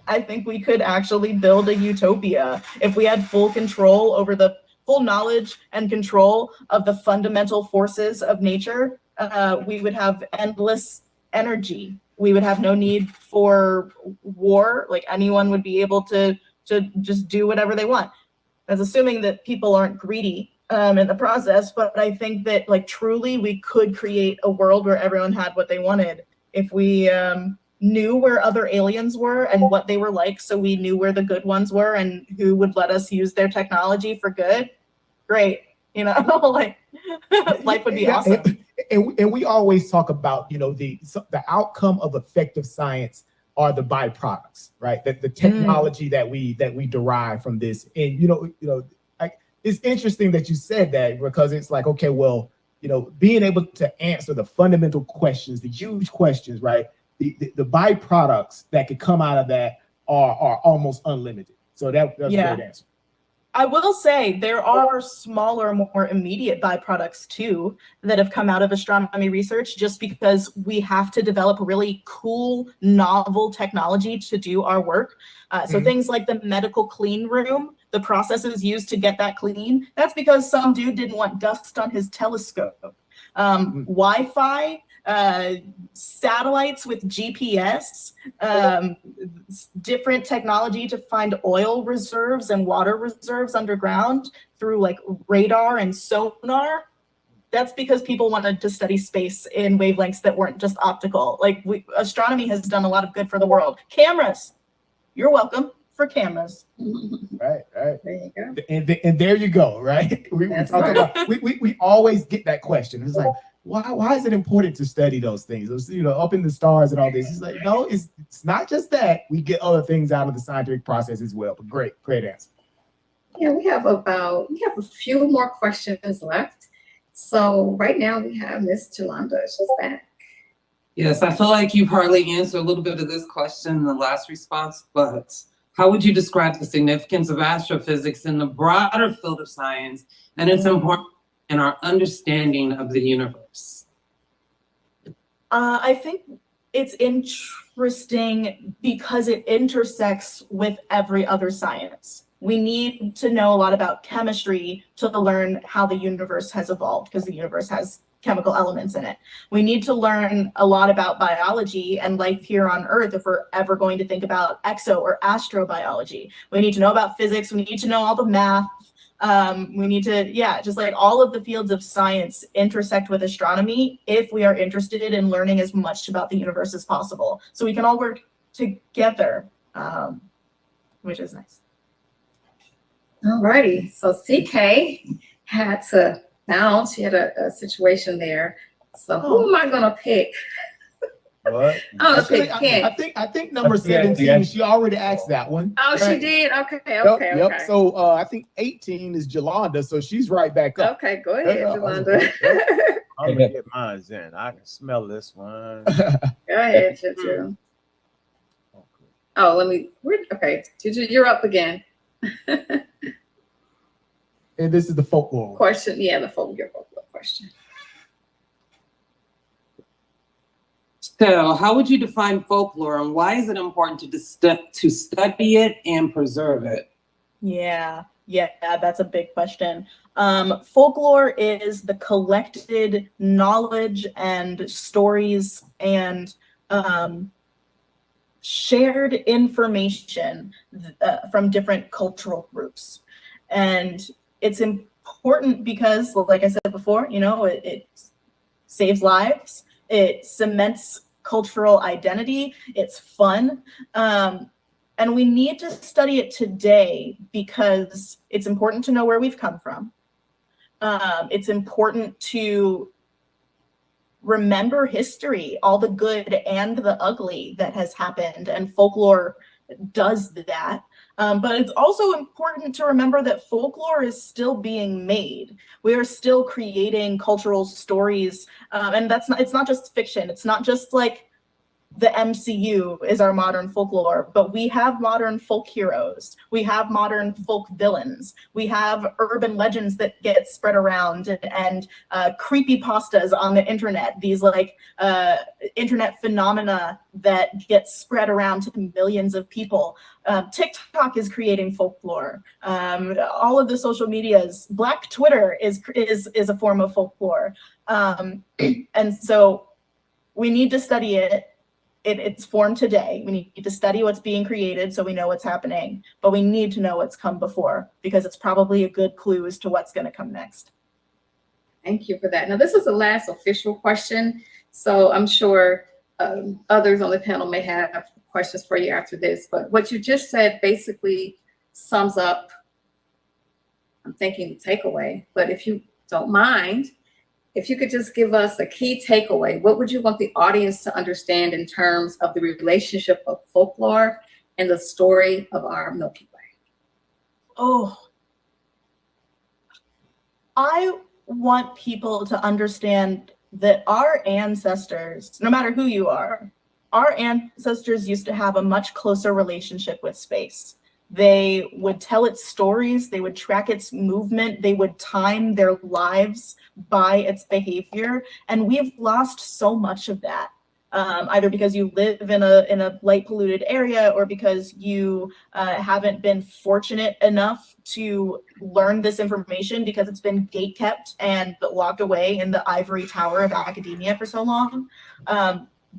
I think we could actually build a utopia. If we had full control over the full knowledge and control of the fundamental forces of nature, we would have endless energy. We would have no need for war. Like, anyone would be able to just do whatever they want. That's assuming that people aren't greedy in the process, but I think that, like, truly we could create a world where everyone had what they wanted if we knew where other aliens were and what they were like, so we knew where the good ones were and who would let us use their technology for good. Great, you know, like life would be awesome. And we always talk about, you know, the outcome of effective science are the byproducts, right? That the technology that we derive from this. And you know, it's interesting that you said that, because it's like, okay, well, you know, being able to answer the fundamental questions, the huge questions, right? The byproducts that could come out of that are almost unlimited. So that's a great answer. I will say there are smaller, more immediate byproducts too that have come out of astronomy research, just because we have to develop really cool, novel technology to do our work. So things like the medical clean room, the processes used to get that clean, that's because some dude didn't want dust on his telescope. Wi-Fi, satellites with GPS, different technology to find oil reserves and water reserves underground through like radar and sonar. That's because people wanted to study space in wavelengths that weren't just optical. Like, astronomy has done a lot of good for the world. Cameras, you're welcome for cameras. Right. There you go. And there you go, right? We always get that question. It's like, why is it important to study those things? Those, you know, up in the stars and all this. It's like, no, it's not just that. We get other things out of the scientific process as well. But great answer. Yeah, we have a few more questions left. So right now we have Miss Jolanda. She's back. Yes, I feel like you partly answered a little bit of this question in the last response, but how would you describe the significance of astrophysics in the broader field of science and its importance in our understanding of the universe? I think it's interesting because it intersects with every other science. We need to know a lot about chemistry to learn how the universe has evolved, because the universe has chemical elements in it. We need to learn a lot about biology and life here on Earth if we're ever going to think about exo or astrobiology. We need to know about physics. We need to know all the math. We need to, just like all of the fields of science intersect with astronomy if we are interested in learning as much about the universe as possible. So we can all work together, which is nice. Alrighty, so CK had to bounce. She had a situation there. So who am I gonna pick? What? I'm gonna pick Ken. I think number 17. She already asked that one. Oh, right? She did. Okay. Yep. So I think 18 is Jolanda, so she's right back up. Okay, go ahead, Jolanda. I'm gonna get mine in. I can smell this one. Go ahead, Juju. Oh, okay, Juju, you're up again. And this is the folklore question. Yeah, the folklore question. So how would you define folklore, and why is it important to study it and preserve it? Yeah, that's a big question. Folklore is the collected knowledge and stories and shared information from different cultural groups. And it's important because, like I said before, you know, it saves lives, it cements cultural identity, it's fun. And we need to study it today because it's important to know where we've come from. It's important to remember history, all the good and the ugly that has happened, and folklore does that. But it's also important to remember that folklore is still being made. We are still creating cultural stories, and it's not just fiction. It's not just like the MCU is our modern folklore, but we have modern folk heroes. We have modern folk villains. We have urban legends that get spread around, and creepypastas on the internet, these like internet phenomena that get spread around to millions of people. TikTok is creating folklore. All of the social medias, Black Twitter is a form of folklore. And so we need to study it. It's formed today. We need to study what's being created so we know what's happening, but we need to know what's come before, because it's probably a good clue as to what's going to come next. Thank you for that. Now, this is the last official question, so I'm sure others on the panel may have questions for you after this, but what you just said basically sums up, I'm thinking, the takeaway, but if you don't mind, if you could just give us a key takeaway, what would you want the audience to understand in terms of the relationship of folklore and the story of our Milky Way? Oh, I want people to understand that our ancestors, no matter who you are, our ancestors used to have a much closer relationship with space. They would tell its stories, they would track its movement, they would time their lives by its behavior, and we've lost so much of that. Either because you live in a light polluted area, or because you haven't been fortunate enough to learn this information because it's been gatekept and locked away in the ivory tower of academia for so long.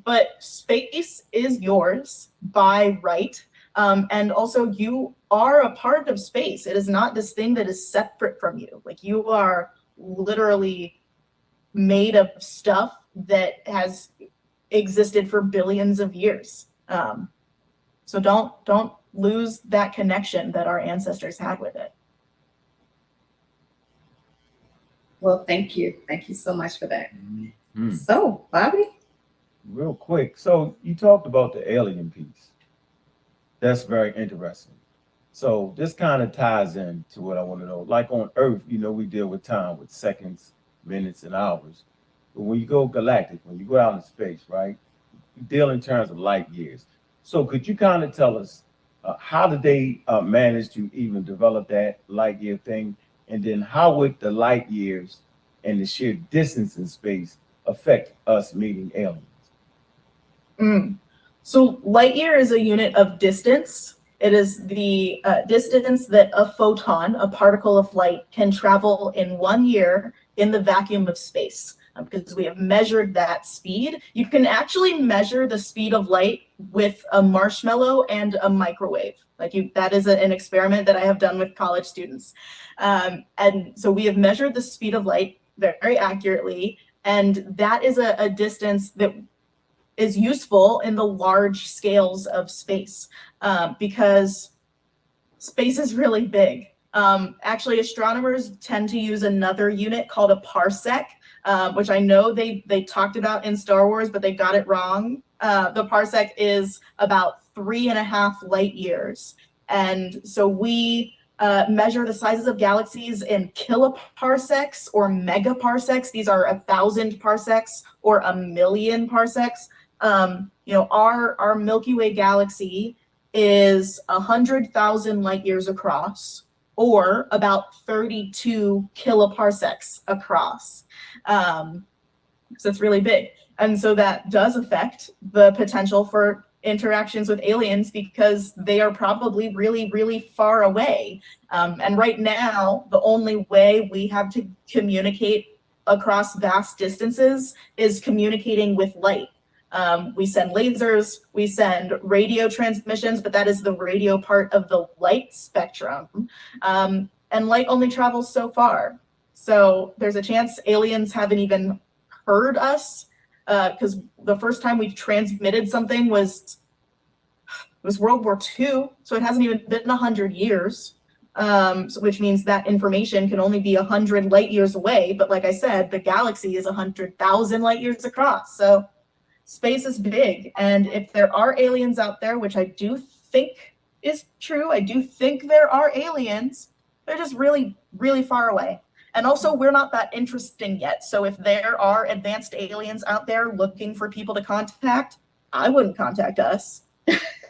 But space is yours by right. And also, you are a part of space. It is not this thing that is separate from you. Like, you are literally made of stuff that has existed for billions of years. So don't lose that connection that our ancestors had with it. Well, thank you. Thank you so much for that. Mm-hmm. So, Bobby? Real quick. So you talked about the alien piece. That's very interesting. So this kind of ties in to what I want to know. Like on Earth, you know, we deal with time with seconds, minutes, and hours. But when you go galactic, when you go out in space, right, you deal in terms of light years. So could you kind of tell us how did they manage to even develop that light year thing? And then how would the light years and the sheer distance in space affect us meeting aliens? So light year is a unit of distance. It is the distance that a photon, a particle of light, can travel in 1 year in the vacuum of space. Because we have measured that speed. You can actually measure the speed of light with a marshmallow and a microwave. That is an experiment that I have done with college students. And so we have measured the speed of light very accurately. And that is a distance that is useful in the large scales of space, because space is really big. Actually, astronomers tend to use another unit called a parsec, which I know they talked about in Star Wars, but they got it wrong. The parsec is about 3.5 light years. And so we measure the sizes of galaxies in kiloparsecs or megaparsecs. These are 1,000 parsecs or 1,000,000 parsecs. Our Milky Way galaxy is 100,000 light years across, or about 32 kiloparsecs across. So it's really big. And so that does affect the potential for interactions with aliens, because they are probably really, really far away. And right now, the only way we have to communicate across vast distances is communicating with light. We send lasers, we send radio transmissions, but that is the radio part of the light spectrum. And light only travels so far. So there's a chance aliens haven't even heard us, because the first time we transmitted something was World War II. So it hasn't even been 100 years, which means that information can only be 100 light years away. But like I said, the galaxy is 100,000 light years across. So space is big, and if there are aliens out there, which I do think is true, I do think there are aliens, they're just really, really far away. And also, we're not that interesting yet. So if there are advanced aliens out there looking for people to contact, I wouldn't contact us.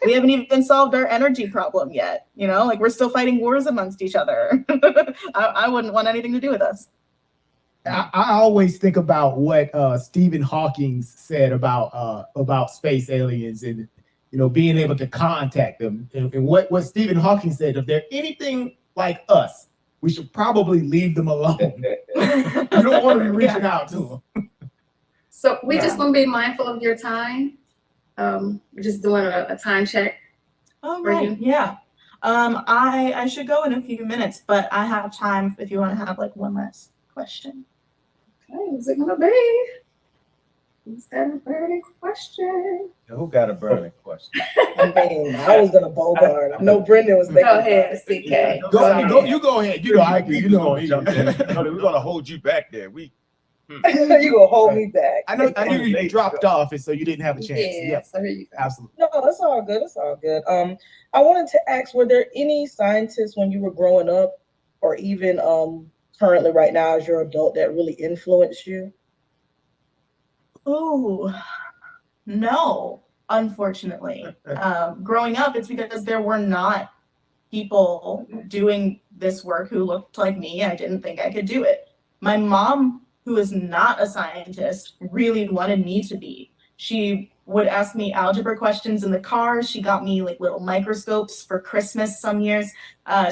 We haven't even solved our energy problem yet. You know, like we're still fighting wars amongst each other. I wouldn't want anything to do with us. I always think about what Stephen Hawking said about space aliens and being able to contact them. And what Stephen Hawking said, if they're anything like us, we should probably leave them alone. You don't want to be reaching out to them. So we just want to be mindful of your time. We're just doing a time check. Oh, right. Yeah. I should go in a few minutes, but I have time if you want to have like one last question. Okay, who's it gonna be? Who's got a burning question? Who got a burning question? I mean, I was gonna bogart. I know Brendan was making. Go ahead, CK. You go ahead. We're gonna hold you back there. You gonna hold me back. I knew you dropped off, and so you didn't have a chance. Yeah, so here you go. Absolutely. No, it's all good. It's all good. I wanted to ask, were there any scientists when you were growing up, or even currently right now as you're an adult, that really influenced you? Oh, no, unfortunately. Growing up, it's because there were not people doing this work who looked like me. I didn't think I could do it. My mom, who is not a scientist, really wanted me to be. She would ask me algebra questions in the car. She got me like little microscopes for Christmas some years.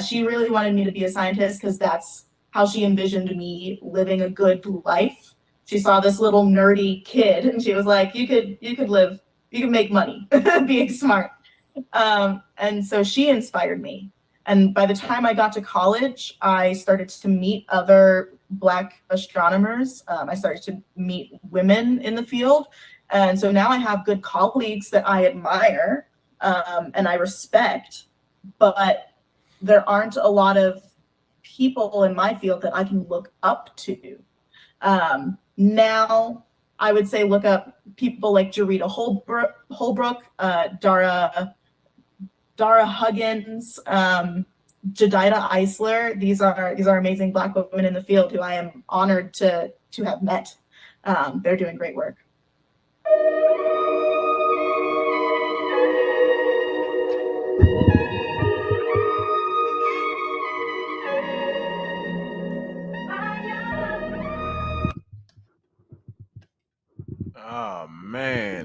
She really wanted me to be a scientist because that's how she envisioned me living a good life. She saw this little nerdy kid and she was like, you could make money being smart. And so she inspired me. And by the time I got to college, I started to meet other Black astronomers. I started to meet women in the field. And so now I have good colleagues that I admire and I respect, but there aren't a lot of people in my field that I can look up to. Now, I would say look up people like Jarita Holbrook, Dara Huggins, Jadida Eisler. These are amazing Black women in the field who I am honored to have met. They're doing great work.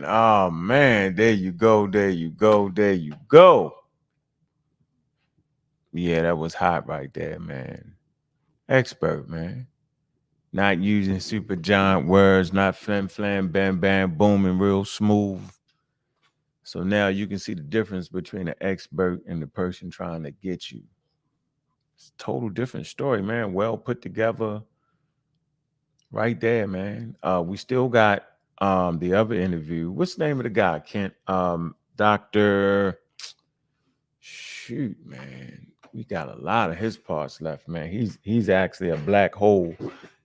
Oh man, there you go. Yeah, that was hot right there, man. Expert, man. Not using super giant words, not flam flam bam bam booming real smooth. So now you can see the difference between an expert and the person trying to get you. It's a total different story, man. Well put together right there, man. We still got the other interview. What's the name of the guy? Kent, Dr. Shoot, man. We got a lot of his parts left, man. He's actually a black hole.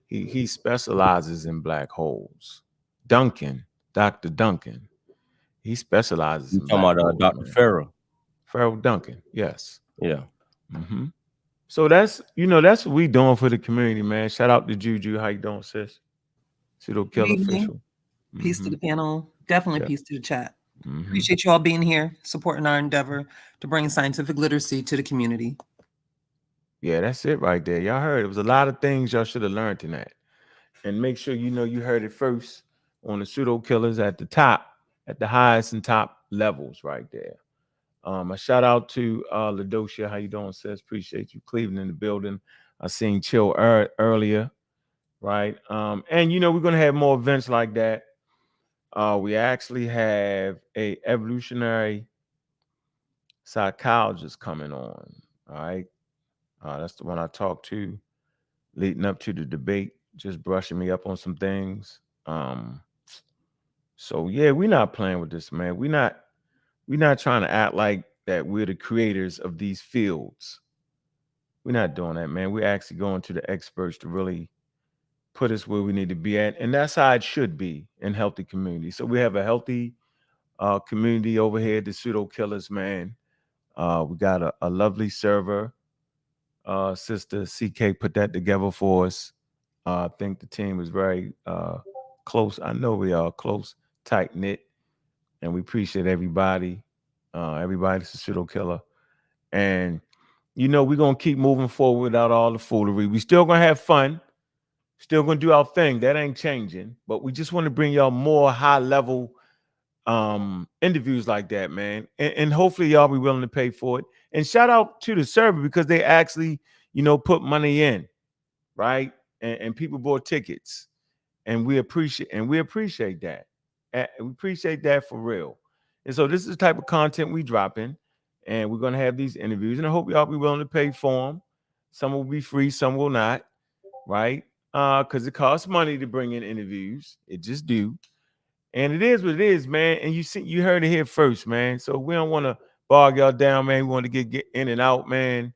He specializes in black holes. Dr. Duncan. He specializes in talking about holes, Dr. man. Farrell Duncan, yes. Yeah. Mm-hmm. So that's what we doing for the community, man. Shout out to Juju. How you doing, sis? Pseudo Killas official. Peace to the panel. Definitely peace to the chat. Appreciate you all being here, supporting our endeavor to bring scientific literacy to the community. Yeah, that's it right there. Y'all heard it was a lot of things y'all should have learned tonight. And make sure you heard it first on the Pseudo Killas at the top, at the highest and top levels right there. A shout out to LaDocia. How you doing, sis? Appreciate you. Cleveland in the building. I seen Chill earlier, right? And we're gonna have more events like that. We actually have a evolutionary psychologist coming on. All right. That's the one I talked to leading up to the debate, just brushing me up on some things. So yeah, we're not playing with this, man. We're not trying to act like that we're the creators of these fields. We're not doing that, man. We're actually going to the experts to really put us where we need to be at. And that's how it should be in healthy community. So we have a healthy community over here, the Pseudo Killas, man. We got a lovely server. Sister CK put that together for us. I think the team is very close. I know we are close, tight-knit. and we appreciate everybody. Everybody's a pseudo killer. And, we're going to keep moving forward without all the foolery. We still going to have fun. Still going to do our thing. That ain't changing. But we just want to bring y'all more high-level interviews like that, man. And hopefully y'all be willing to pay for it. And shout out to the server because they actually, put money in, right? And people bought tickets. And we appreciate that. We appreciate that for real. And so this is the type of content we drop in. And we're going to have these interviews. And I hope y'all be willing to pay for them. Some will be free, some will not, right? Because it costs money to bring in interviews. It just do. And it is what it is, man. And you heard it here first, man. So we don't want to bog y'all down, man. We want to get in and out, man.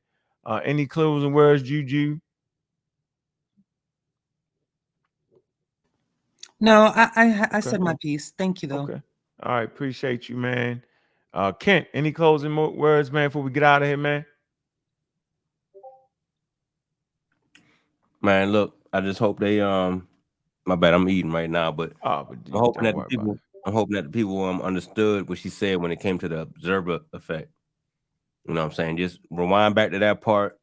Any closing words, Juju? No, I said my piece. Thank you, though. Okay. All right. Appreciate you, man. Kent, any closing words, man, before we get out of here, man? Man, look, I just hope they my bad, I'm eating right now, but I'm hoping that the people understood what she said when it came to the observer effect. You know what I'm saying? Just rewind back to that part,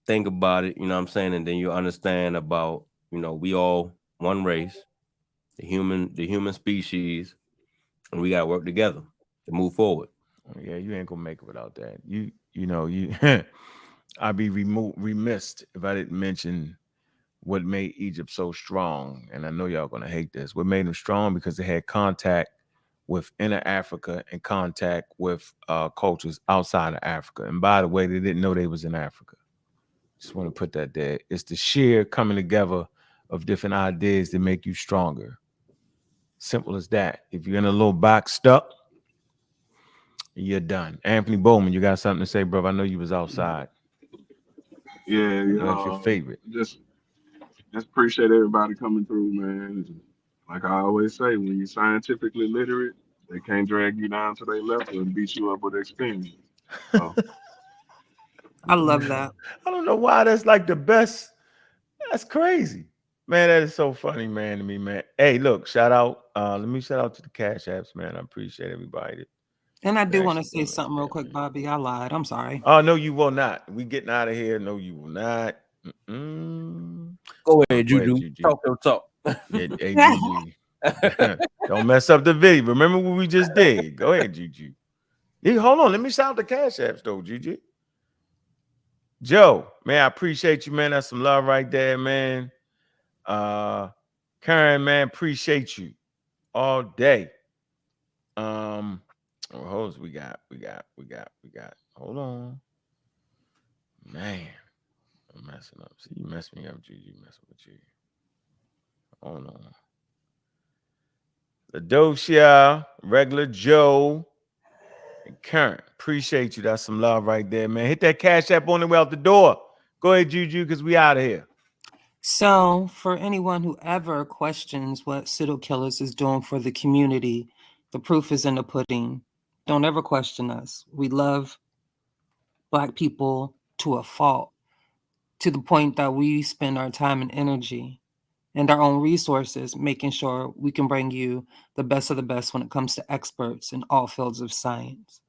think about it, you know what I'm saying, and then you understand about, we all one race, the human species, and we gotta work together to move forward. Yeah, you ain't gonna make it without that. You I'd be remiss if I didn't mention what made Egypt so strong. And I know y'all gonna hate this. What made them strong because they had contact with inner Africa and contact with cultures outside of Africa. And by the way, they didn't know they was in Africa. Just want to put that there. It's the sheer coming together of different ideas that make you stronger. Simple as that. If you're in a little box stuck, you're done. Anthony Bowman, you got something to say, bro? I know you was outside. Yeah, what's your favorite? Just appreciate everybody coming through, man. Like I always say, when you're scientifically literate, they can't drag you down to their level and beat you up with experience. So. I love that. I don't know why that's like the best. That's crazy. Man, that is so funny, man, to me, man. Hey, look, shout out. Let me shout out to the Cash Apps, man. I appreciate everybody. And I do want to say something real quick, Bobby. I lied. I'm sorry. Oh, no, you will not. We getting out of here. No, you will not. Go ahead, Juju. Talk. Hey, Juju. Don't mess up the video. Remember what we just did. Go ahead, Juju. Hey, hold on. Let me shout out the Cash Apps, though, Juju. Joe, man, I appreciate you, man. That's some love right there, man. Karen, man, appreciate you all day. What hoes we got? Hold on. Man, I'm messing up. See, you mess me up, Juju. Messing with you. Hold on. Ladocia, regular Joe, and Karen. Appreciate you. That's some love right there, man. Hit that Cash App on the way out the door. Go ahead, Juju, because we out of here. So for anyone who ever questions what Pseudo Killas is doing for the community, the proof is in the pudding. Don't ever question us. We love Black people to a fault, to the point that we spend our time and energy and our own resources making sure we can bring you the best of the best when it comes to experts in all fields of science.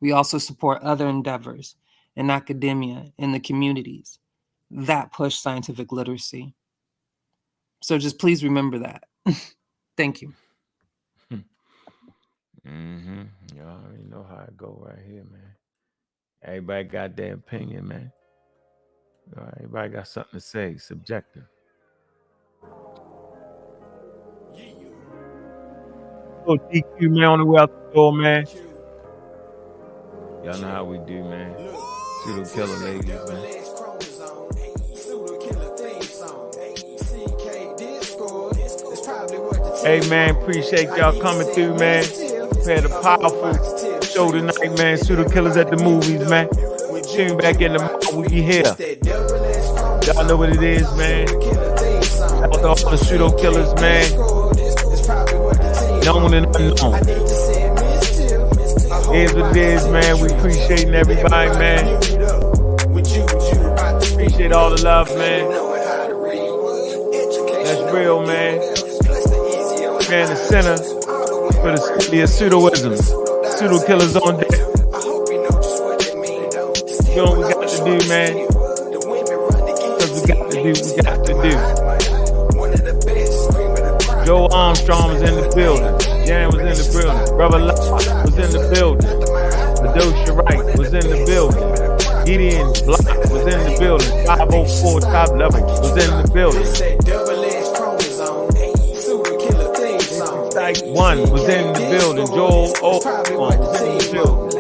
We also support other endeavors in academia, in the communities that push scientific literacy. So just please remember that. Thank you. Y'all already know how it go right here, man. Everybody got their opinion, man. Everybody got something to say. Subjective. Oh, DQ, man, on the way out the door, man. Y'all know how we do, man. Pseudo Killer ladies, man. Hey, man, appreciate y'all coming through, man. We had a powerful show tonight, man. Pseudo Killas at the movies, man. Tune back in the morning, we be here. Y'all know what it is, man. Shout out to all the Pseudo Killas, man. Known and unknown. Here's what it is, man. We appreciating everybody, man. Appreciate all the love, man. That's real, man. Man, the center. For the city of pseudoisms, pseudo killers on deck. You know what we got to do, man? Because we got to do. Joe Armstrong was in the building. Jan was in the building. Brother Locke was in the building. Medosha Wright was in the building. Gideon Block was in the building. 504 top level was in the building. Psych 1 was in the building. Joel O was in the building.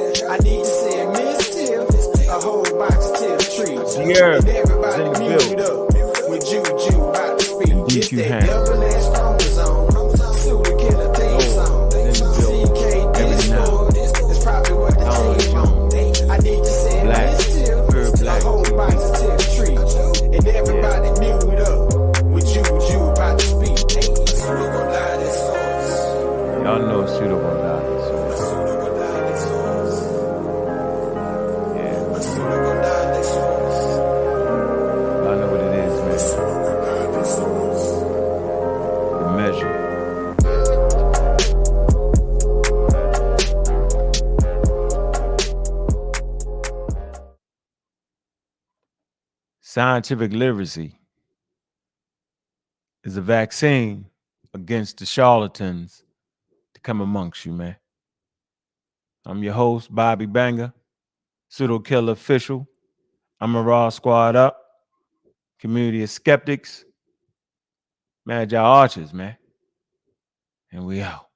Sierra was in the building. And DQ Ham. Y'all know Pseudo gonna die. Yeah. Y'all know what it is, man. The measure. Scientific literacy is a vaccine against the charlatans to come amongst you, man. I'm your host, Bobby Banger, Pseudo Killer Official. I'm a Raw Squad Up, community of skeptics, Magi Archers, man. And we out.